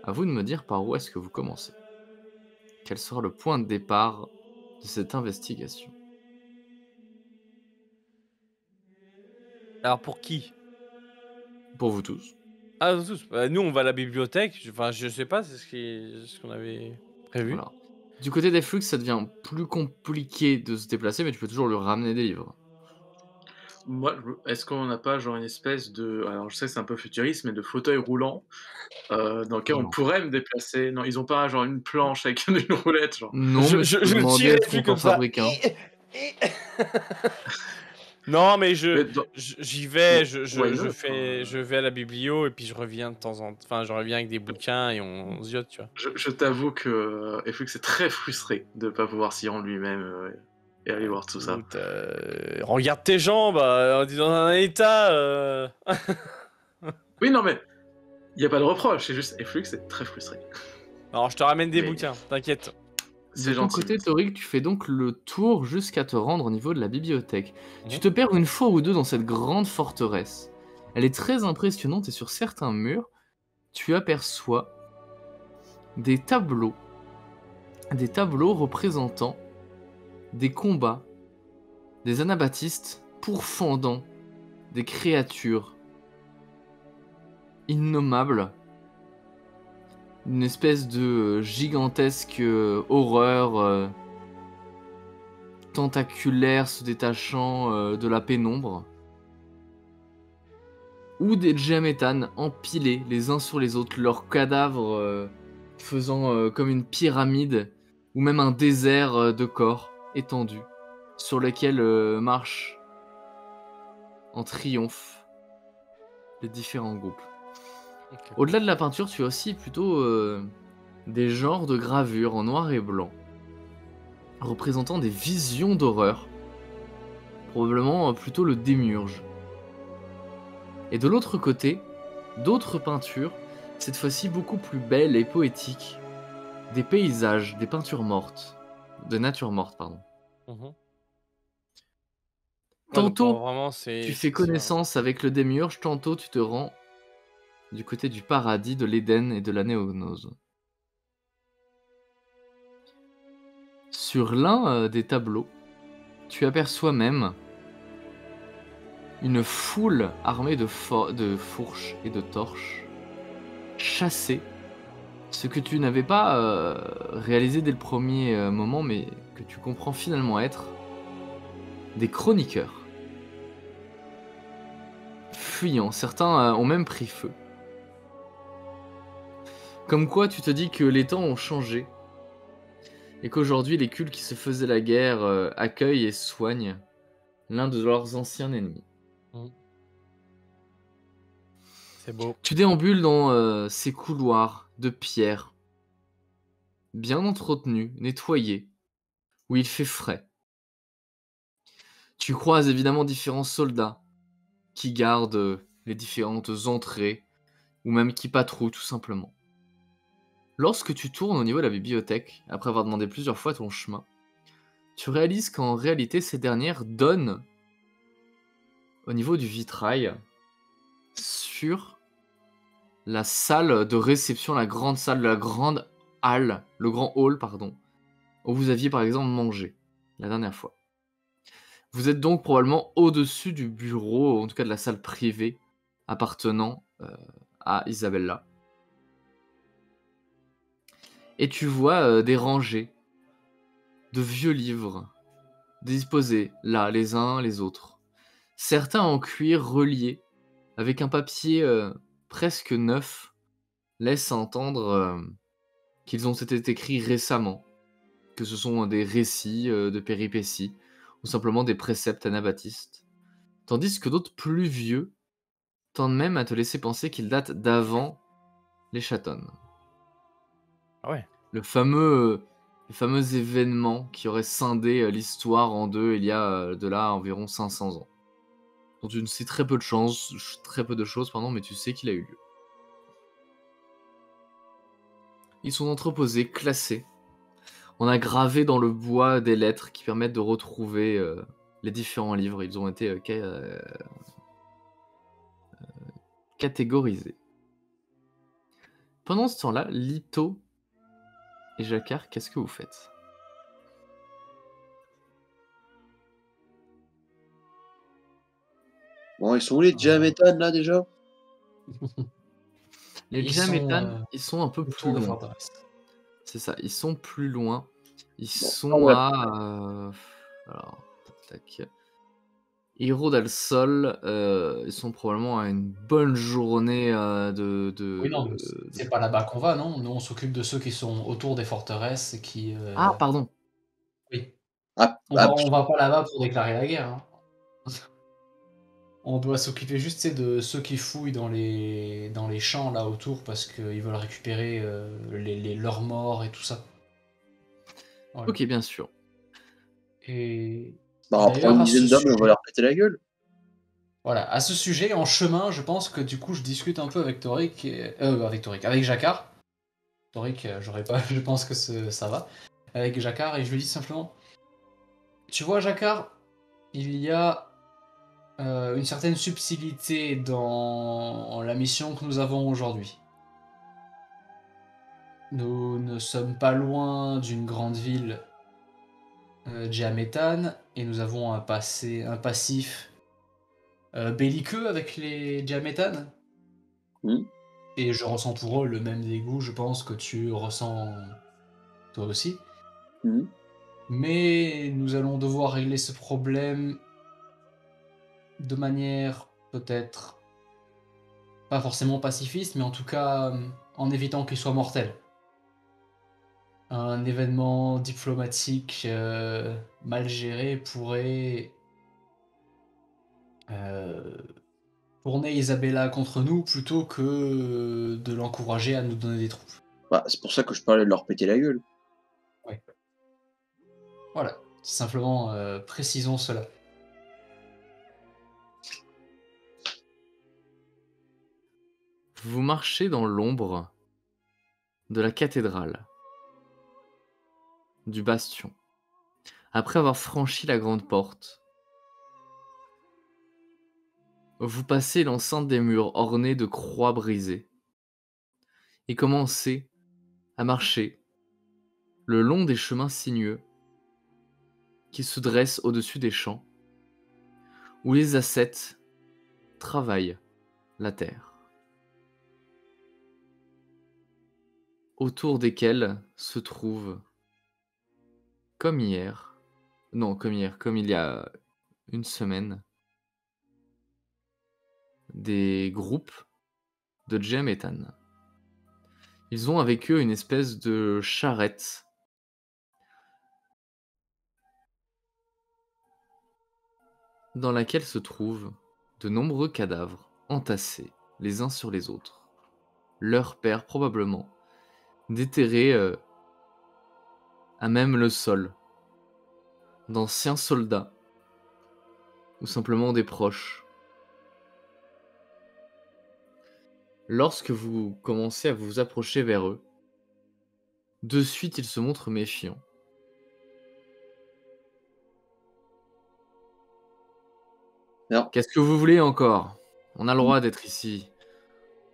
À vous de me dire par où est-ce que vous commencez. Quel sera le point de départ de cette investigation? Alors, pour qui? Pour vous tous. Ah, tous. Bah, nous, on va à la bibliothèque. Enfin, je sais pas, c'est ce qu'on avait prévu. Voilà. Du côté des flux, ça devient plus compliqué de se déplacer, mais tu peux toujours lui ramener des livres. Moi, est-ce qu'on n'a pas genre une espèce de, alors je sais que c'est un peu futuriste, mais de fauteuil roulant dans lequel on Non. pourrait me déplacer? Non, ils ont pas genre une planche avec une roulette, genre. Non, mais je peux le demander tirais est-ce qu'on plus t'en comme ça. fabrique un. Non, mais Mais j'y vais, why not, je vais à la biblio et puis je reviens de temps en temps. Enfin, je reviens avec des bouquins et on ziote, tu vois. je t'avoue que FX est très frustré de pas pouvoir s'y rendre lui-même et aller voir tout ça. Écoute, regarde tes jambes, on est dans un état. Oui, non, mais il y a pas de reproche, c'est juste FX est très frustré. Alors, je te ramène des Mais- bouquins, t'inquiète. C'est De ton gentil. côté, Toric, tu fais donc le tour jusqu'à te rendre au niveau de la bibliothèque. Tu Mhm. te perds une fois ou deux dans cette grande forteresse. Elle est très impressionnante et sur certains murs, tu aperçois des tableaux représentant des combats, des anabaptistes pourfendant des créatures innommables, une espèce de gigantesque horreur tentaculaire se détachant de la pénombre. ou des diaméthanes empilés les uns sur les autres, leurs cadavres faisant comme une pyramide, ou même un désert de corps étendus, sur lesquels marchent en triomphe les différents groupes. Ok. Au-delà de la peinture, tu as aussi plutôt des genres de gravures en noir et blanc, représentant des visions d'horreur, probablement plutôt le démiurge. Et de l'autre côté, d'autres peintures, cette fois-ci beaucoup plus belles et poétiques, des paysages, des peintures mortes, de nature morte, pardon. Mhm. Ouais, donc, Tantôt, vraiment, tu c'est fais connaissance avec le démiurge, tantôt tu te rends du côté du paradis, de l'Éden et de la néognose. Sur l'un des tableaux, tu aperçois même une foule armée de fourches et de torches, chasser ce que tu n'avais pas réalisé dès le premier moment, mais que tu comprends finalement être des chroniqueurs. Fuyant, certains ont même pris feu. Comme quoi tu te dis que les temps ont changé, et qu'aujourd'hui les cultes qui se faisaient la guerre accueillent et soignent l'un de leurs anciens ennemis. C'est beau. Tu déambules dans ces couloirs de pierre, bien entretenus, nettoyés, où il fait frais. Tu croises évidemment différents soldats qui gardent les différentes entrées, ou même qui patrouillent tout simplement. Lorsque tu tournes au niveau de la bibliothèque, après avoir demandé plusieurs fois ton chemin, tu réalises qu'en réalité ces dernières donnent, au niveau du vitrail, sur la salle de réception, la grande salle, la grande halle, le grand hall, pardon, où vous aviez par exemple mangé la dernière fois. Vous êtes donc probablement au-dessus du bureau, en tout cas de la salle privée appartenant à Isabella. Et tu vois des rangées de vieux livres disposés là, les uns les autres. Certains en cuir reliés, avec un papier presque neuf, laissent entendre qu'ils ont été écrits récemment, que ce sont des récits de péripéties, ou simplement des préceptes anabaptistes. Tandis que d'autres plus vieux tendent même à te laisser penser qu'ils datent d'avant les Chatons. Ah ouais. Le fameux événement qui aurait scindé l'histoire en deux il y a de là environ 500 ans. Dont tu ne sais très peu de choses, mais tu sais qu'il a eu lieu. Ils sont entreposés, classés. On a gravé dans le bois des lettres qui permettent de retrouver les différents livres. Ils ont été catégorisés. Pendant ce temps-là, Lito et Jacquard, qu'est-ce que vous faites? Bon, ils sont où les diaméthanes là déjà? Les Ils diaméthanes, sont, ils sont un peu plus autour de loin. forteresse. C'est ça, ils sont plus loin. Ils Bon, sont ouais. à... alors, tac. Héros del Sol, ils sont probablement à une bonne journée Oui, non, mais c'est pas là-bas qu'on va, non? Nous, on s'occupe de ceux qui sont autour des forteresses et qui. Ah, pardon. Oui. Ah, On va pas là-bas pour déclarer la guerre, hein. On doit s'occuper juste, tu sais, de ceux qui fouillent dans les champs là autour parce qu'ils veulent récupérer leurs morts et tout ça. Voilà. Ok, bien sûr. Et bah, on va prendre d'ailleurs, une à ce dizaine d'hommes et on va sujet, leur péter la gueule. voilà, à ce sujet, en chemin, je pense que du coup, je discute un peu avec Toric, avec Jacquard. Toric, j'aurais pas, je pense que ça va. Avec Jacquard, et je lui dis simplement, tu vois, Jacquard, il y a une certaine subtilité dans la mission que nous avons aujourd'hui. Nous ne sommes pas loin d'une grande ville diaméthane, et nous avons un passif belliqueux avec les diaméthanes. Et je ressens pour eux le même dégoût, je pense, que tu ressens toi aussi. Mais nous allons devoir régler ce problème de manière peut-être pas forcément pacifiste, mais en tout cas en évitant qu'il soit mortel. Un événement diplomatique mal géré pourrait euh, tourner Isabella contre nous plutôt que de l'encourager à nous donner des troupes. Bah, c'est pour ça que je parlais de leur péter la gueule. Ouais. Voilà, simplement précisons cela. Vous marchez dans l'ombre de la cathédrale, du bastion. Après avoir franchi la grande porte, vous passez l'enceinte des murs ornés de croix brisées et commencez à marcher le long des chemins sinueux qui se dressent au-dessus des champs où les ascètes travaillent la terre, autour desquels se trouvent, comme il y a une semaine, des groupes de Jem et Tan. Ils ont avec eux une espèce de charrette dans laquelle se trouvent de nombreux cadavres entassés les uns sur les autres. Leur père probablement, déterrés à même le sol, d'anciens soldats ou simplement des proches. Lorsque vous commencez à vous approcher vers eux, de suite ils se montrent méfiants. Alors, Qu'est-ce que vous voulez encore? On a le droit d'être ici.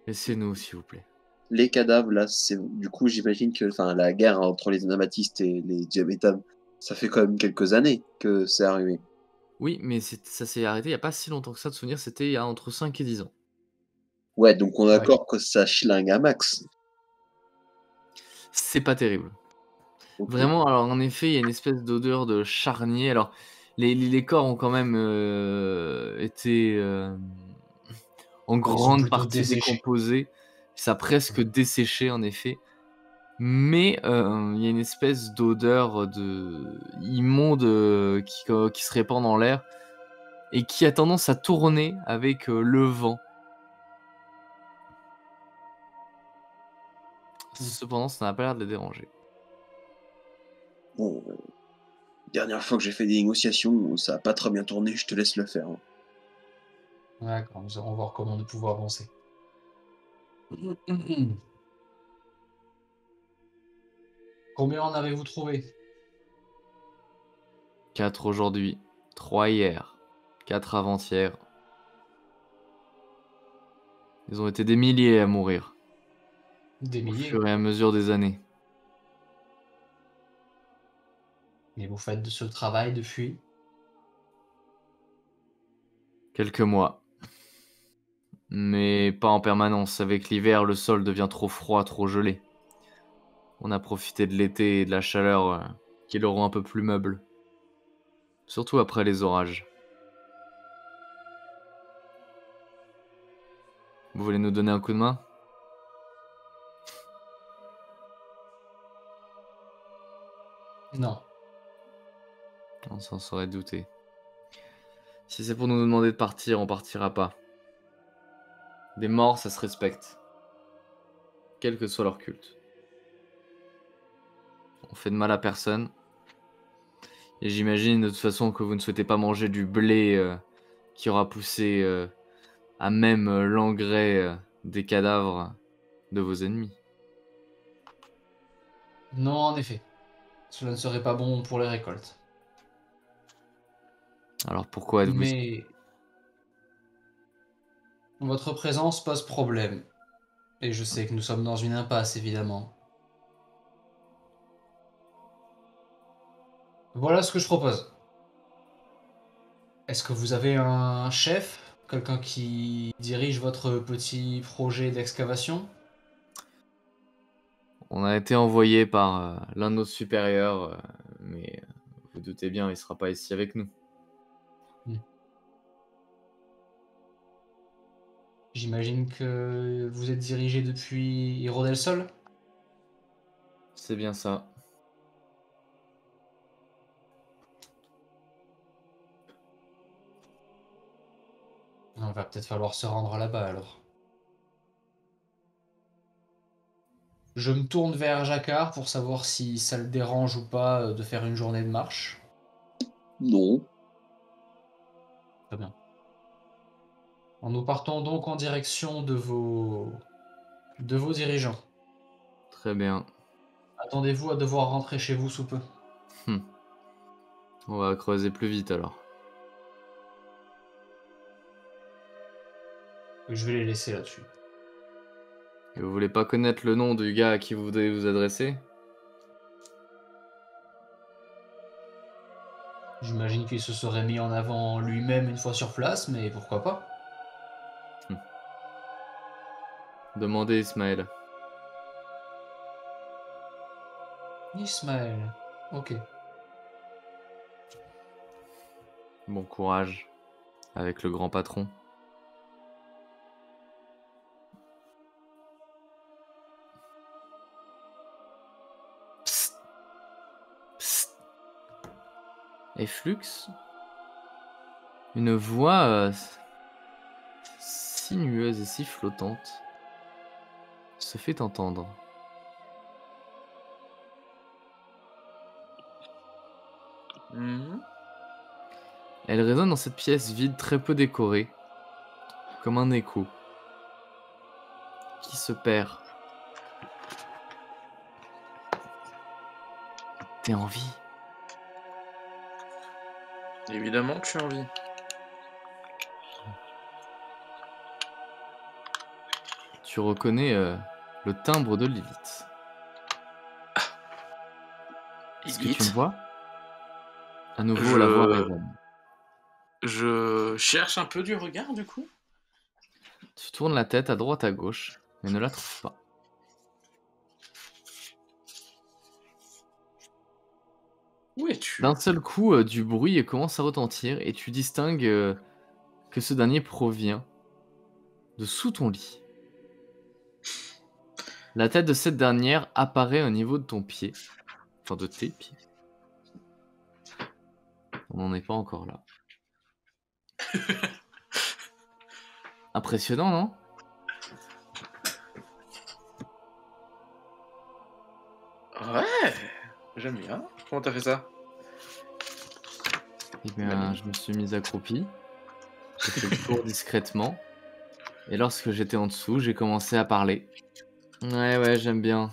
Laissez-nous, s'il vous plaît. les cadavres, là, c'est du coup, j'imagine que la guerre entre les anabaptistes et les Djamétam, ça fait quand même quelques années que c'est arrivé. Oui, mais ça s'est arrêté il n'y a pas si longtemps que ça, de souvenir, c'était il y a entre 5 et 10 ans. Ouais, donc on est Ouais. d'accord que ça schlingue à max. C'est pas terrible. Ok. Vraiment, alors en effet, il y a une espèce d'odeur de charnier. Alors, les corps ont quand même été en sont grande plutôt partie desséchés. décomposés. Ça a presque desséché, en effet. Mais il y a une espèce d'odeur immonde qui se répand dans l'air et qui a tendance à tourner avec le vent. Cependant, ça n'a pas l'air de les déranger. Bon, dernière fois que j'ai fait des négociations, ça a pas très bien tourné, je te laisse le faire. D'accord, nous allons voir comment nous pouvons avancer. Combien en avez-vous trouvé? 4 aujourd'hui, 3 hier, 4 avant-hier. Ils ont été des milliers à mourir Des au milliers. fur et à mesure des années. Et vous faites de ce travail depuis? Quelques mois. Mais pas en permanence. Avec l'hiver, le sol devient trop froid, trop gelé. On a profité de l'été et de la chaleur qui le rend un peu plus meuble. Surtout après les orages. Vous voulez nous donner un coup de main? Non. On s'en serait douté. Si c'est pour nous demander de partir, on partira pas. Des morts, ça se respecte. Quel que soit leur culte. On fait de mal à personne. Et j'imagine de toute façon que vous ne souhaitez pas manger du blé qui aura poussé à même l'engrais des cadavres de vos ennemis. Non, en effet. Cela ne serait pas bon pour les récoltes. Alors pourquoi êtes-vous ici? Mais votre présence pose problème. Et je sais que nous sommes dans une impasse, évidemment. Voilà ce que je propose. Est-ce que vous avez un chef? Quelqu'un qui dirige votre petit projet d'excavation? On a été envoyé par l'un de nos supérieurs, mais vous doutez bien, il sera pas ici avec nous. J'imagine que vous êtes dirigé depuis Hiro del Sol? C'est bien ça. On va peut-être falloir se rendre là-bas alors. Je me tourne vers Jacquard pour savoir si ça le dérange ou pas de faire une journée de marche. Non. Très bien. Nous partons donc en direction de vos dirigeants. Très bien. Attendez-vous à devoir rentrer chez vous sous peu. On va creuser plus vite alors. Je vais les laisser là-dessus. Et vous voulez pas connaître le nom du gars à qui vous devez vous adresser? J'imagine qu'il se serait mis en avant lui-même une fois sur place, mais pourquoi pas? Demandez Ismaël. Ismaël. Ok. Bon courage avec le grand patron. Psst. Psst. Et Flux? Une voix sinueuse et si flottante se fait entendre. Mhm. Elle résonne dans cette pièce vide, très peu décorée, comme un écho qui se perd. T'es en vie? Évidemment que je suis en vie. Tu reconnais le timbre de Lilith. Est-ce que tu me Lilith. vois? À nouveau, la voix résonne. Je cherche un peu du regard du coup. Tu tournes la tête à droite à gauche, mais ne la trouves pas. Où es-tu? D'un seul coup, du bruit commence à retentir et tu distingues que ce dernier provient de sous ton lit. La tête de cette dernière apparaît au niveau de ton pied. Enfin, de tes pieds. On n'en est pas encore là. Impressionnant, non? Ouais, j'aime bien. Comment t'as fait ça? Eh bien, je me suis mis accroupi. J'ai fait le tour discrètement. Et lorsque j'étais en dessous, j'ai commencé à parler. Ouais, j'aime bien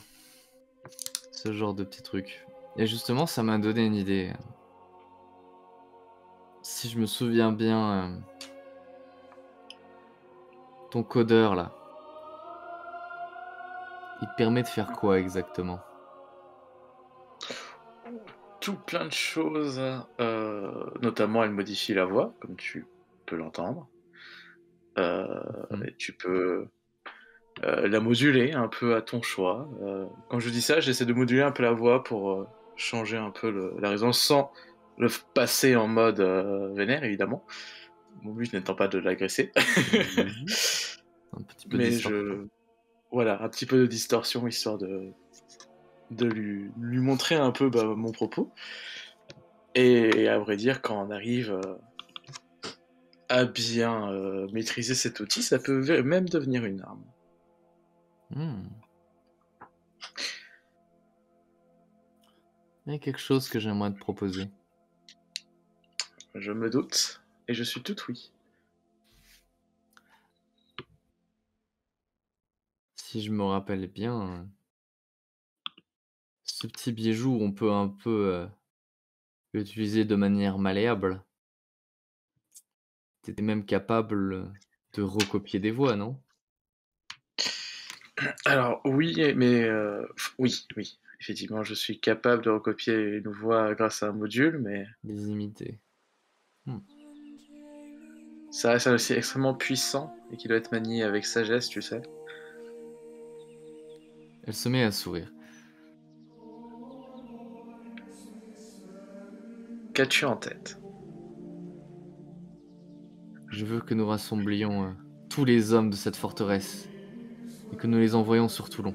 ce genre de petits trucs. Et justement, ça m'a donné une idée. Si je me souviens bien, ton codeur là, il te permet de faire quoi exactement? Tout plein de choses. Notamment, elle modifie la voix, comme tu peux l'entendre. Et tu peux la moduler un peu à ton choix. Quand je dis ça, j'essaie de moduler un peu la voix pour changer un peu la résonance sans le passer en mode vénère, évidemment. Mon but n'étant pas de l'agresser. Un petit peu de Mais distorsion. voilà, un petit peu de distorsion histoire de lui montrer un peu mon propos. Et à vrai dire, quand on arrive à bien maîtriser cet outil, ça peut même devenir une arme. Il y a quelque chose que j'aimerais te proposer. Je me doute, et je suis tout oui. Si je me rappelle bien, ce petit bijou, on peut un peu l'utiliser de manière malléable. T'étais même capable de recopier des voix, non? Alors oui, mais oui, effectivement, je suis capable de recopier une voix grâce à un module, mais Les imiter. ça reste aussi extrêmement puissant et qui doit être manié avec sagesse, tu sais. Elle se met à sourire. Qu'as-tu en tête? Je veux que nous rassemblions tous les hommes de cette forteresse et que nous les envoyons sur Toulon.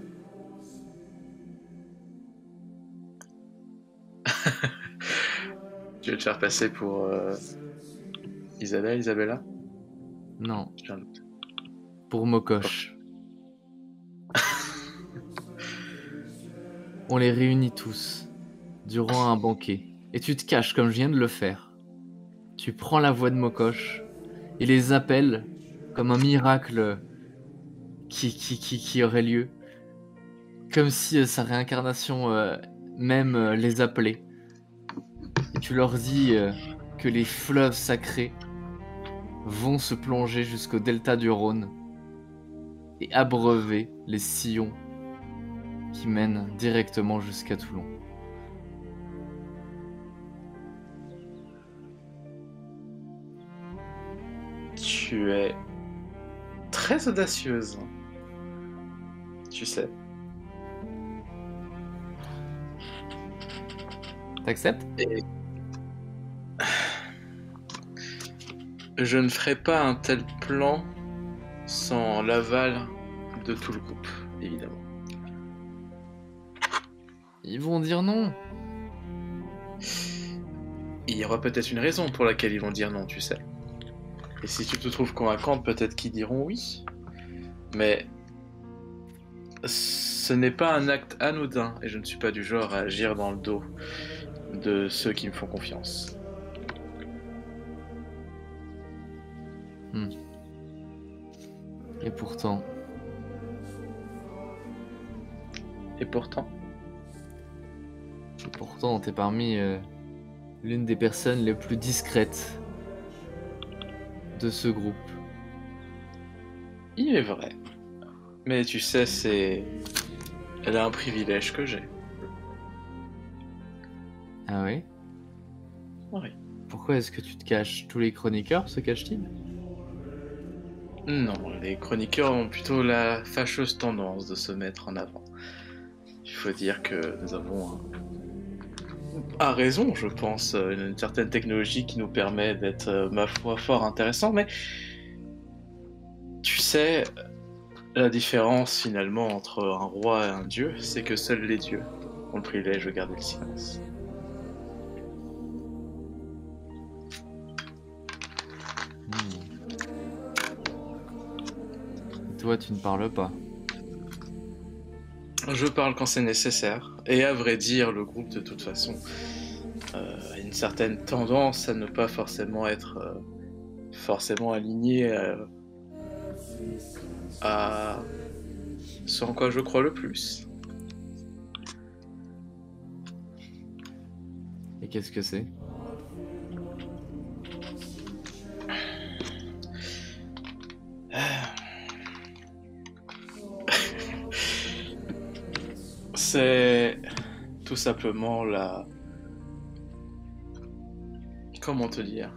Tu veux te faire passer pour Isabella? Non, J'ai un doute. pour Mokosh. On les réunit tous durant un banquet et tu te caches comme je viens de le faire. Tu prends la voix de Mokosh et les appelles comme un miracle qui aurait lieu. Comme si sa réincarnation même les appelait. Et tu leur dis que les fleuves sacrés vont se plonger jusqu'au delta du Rhône et abreuver les sillons qui mènent directement jusqu'à Toulon. Tu es très audacieuse. Tu sais. T'acceptes? Je ne ferai pas un tel plan sans l'aval de tout le groupe, évidemment. Ils vont dire non. Il y aura peut-être une raison pour laquelle ils vont dire non, tu sais. Et si tu te trouves convaincante, peut-être qu'ils diront oui. Mais ce n'est pas un acte anodin, et je ne suis pas du genre à agir dans le dos de ceux qui me font confiance. Et pourtant, t'es parmi l'une des personnes les plus discrètes de ce groupe. Il est vrai. Mais tu sais, elle a un privilège que j'ai. Ah oui? Oui. Pourquoi est-ce que tu te caches? Tous les chroniqueurs se cachent-ils? Non, les chroniqueurs ont plutôt la fâcheuse tendance de se mettre en avant. Il faut dire que nous avons, à raison, je pense, une certaine technologie qui nous permet d'être, ma foi, fort intéressant, mais tu sais, la différence finalement entre un roi et un dieu, c'est que seuls les dieux ont le privilège de garder le silence. Toi, tu ne parles pas. Je parle quand c'est nécessaire, et à vrai dire, le groupe de toute façon a une certaine tendance à ne pas forcément être forcément aligné à ce en quoi je crois le plus. Et qu'est-ce que c'est? C'est tout simplement la... Comment te dire?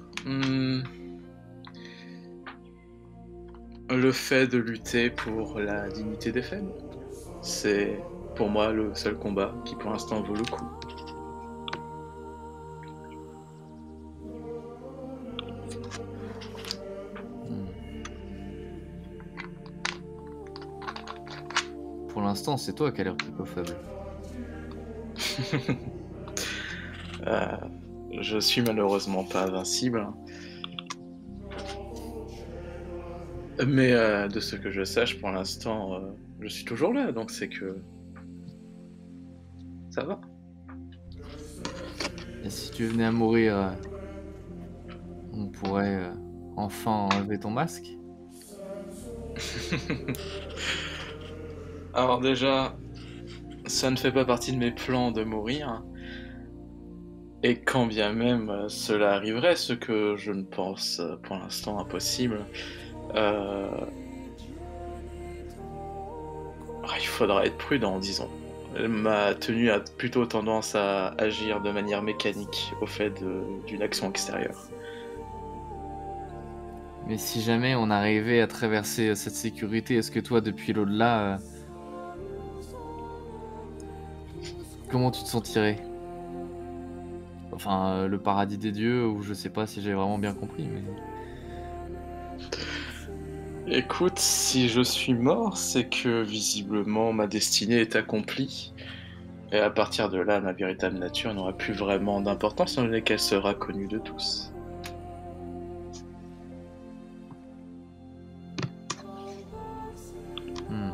Le fait de lutter pour la dignité des faibles. C'est pour moi le seul combat qui pour l'instant vaut le coup. Pour l'instant, c'est toi qui as l'air plutôt faible. Je suis malheureusement pas invincible. Mais de ce que je sache, pour l'instant, je suis toujours là, donc c'est que... ça va. Et si tu venais à mourir, on pourrait enfin enlever ton masque? Alors déjà, ça ne fait pas partie de mes plans de mourir. Et quand bien même cela arriverait, ce que je ne pense pour l'instant impossible, il faudra être prudent, disons. Ma tenue a plutôt tendance à agir de manière mécanique au fait d'une action extérieure. Mais si jamais on arrivait à traverser cette sécurité, est-ce que toi, depuis l'au-delà, comment tu te sentirais? Enfin, le paradis des dieux, ou je sais pas si j'ai vraiment bien compris, mais... Écoute, si je suis mort, c'est que visiblement ma destinée est accomplie. Et à partir de là, ma véritable nature n'aura plus vraiment d'importance, étant donné qu'elle sera connue de tous. Hmm.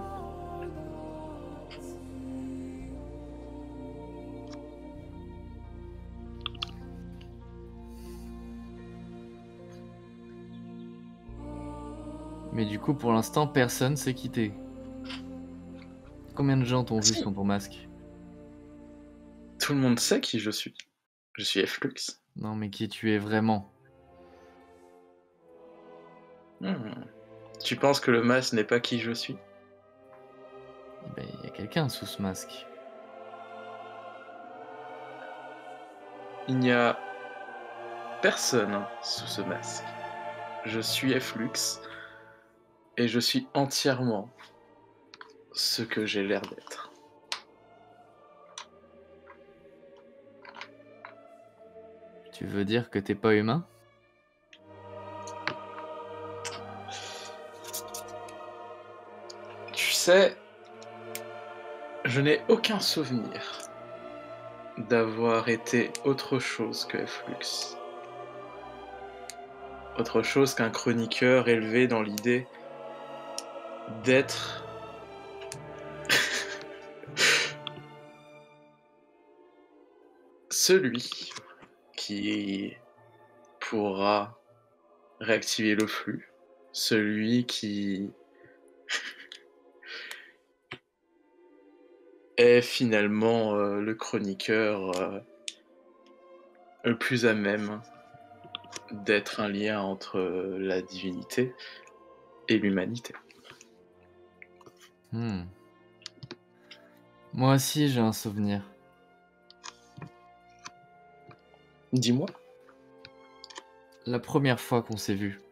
Mais du coup, pour l'instant, personne s'est quitté. Combien de gens t'ont vu sans ton masque? Tout le monde sait qui je suis. Je suis Flux. Non, mais qui tu es vraiment? Tu penses que le masque n'est pas qui je suis? Eh ben, il y a quelqu'un sous ce masque. Il n'y a personne sous ce masque. Je suis Flux et je suis entièrement ce que j'ai l'air d'être. Tu veux dire que t'es pas humain? Tu sais, je n'ai aucun souvenir d'avoir été autre chose que Flux. Autre chose qu'un chroniqueur élevé dans l'idée d'être celui qui pourra réactiver le flux, celui qui est finalement le chroniqueur le plus à même d'être un lien entre la divinité et l'humanité. Moi aussi, j'ai un souvenir. Dis-moi. La première fois qu'on s'est vu.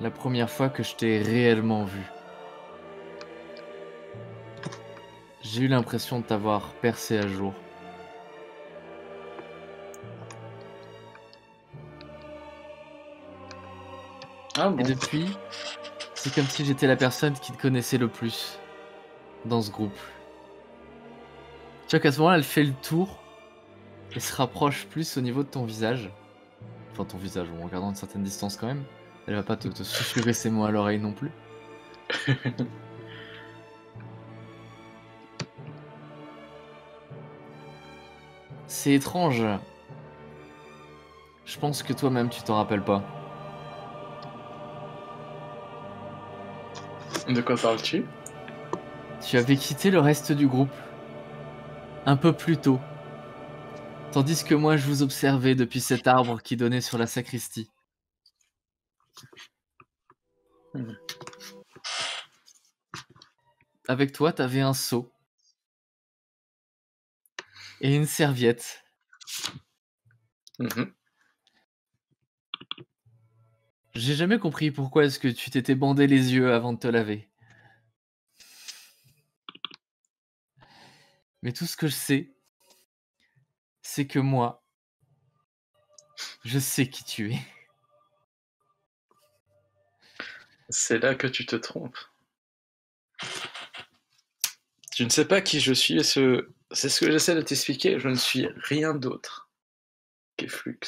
La première fois que je t'ai réellement vu. J'ai eu l'impression de t'avoir percé à jour. Ah bon. Et depuis, c'est comme si j'étais la personne qui te connaissait le plus dans ce groupe. Tu vois qu'à ce moment-là, elle fait le tour et se rapproche plus au niveau de ton visage. Enfin, ton visage, en regardant une certaine distance quand même. Elle va pas te susurrer ses mots à l'oreille non plus. C'est étrange. Je pense que toi-même, tu t'en rappelles pas. De quoi parles-tu? Tu avais quitté le reste du groupe. Un peu plus tôt. Tandis que moi, je vous observais depuis cet arbre qui donnait sur la sacristie. Avec toi, t'avais un seau. Et une serviette. J'ai jamais compris pourquoi est-ce que tu t'étais bandé les yeux avant de te laver. Mais tout ce que je sais, c'est que moi, je sais qui tu es. C'est là que tu te trompes. Tu ne sais pas qui je suis, et c'est ce que j'essaie de t'expliquer. Je ne suis rien d'autre que Flux.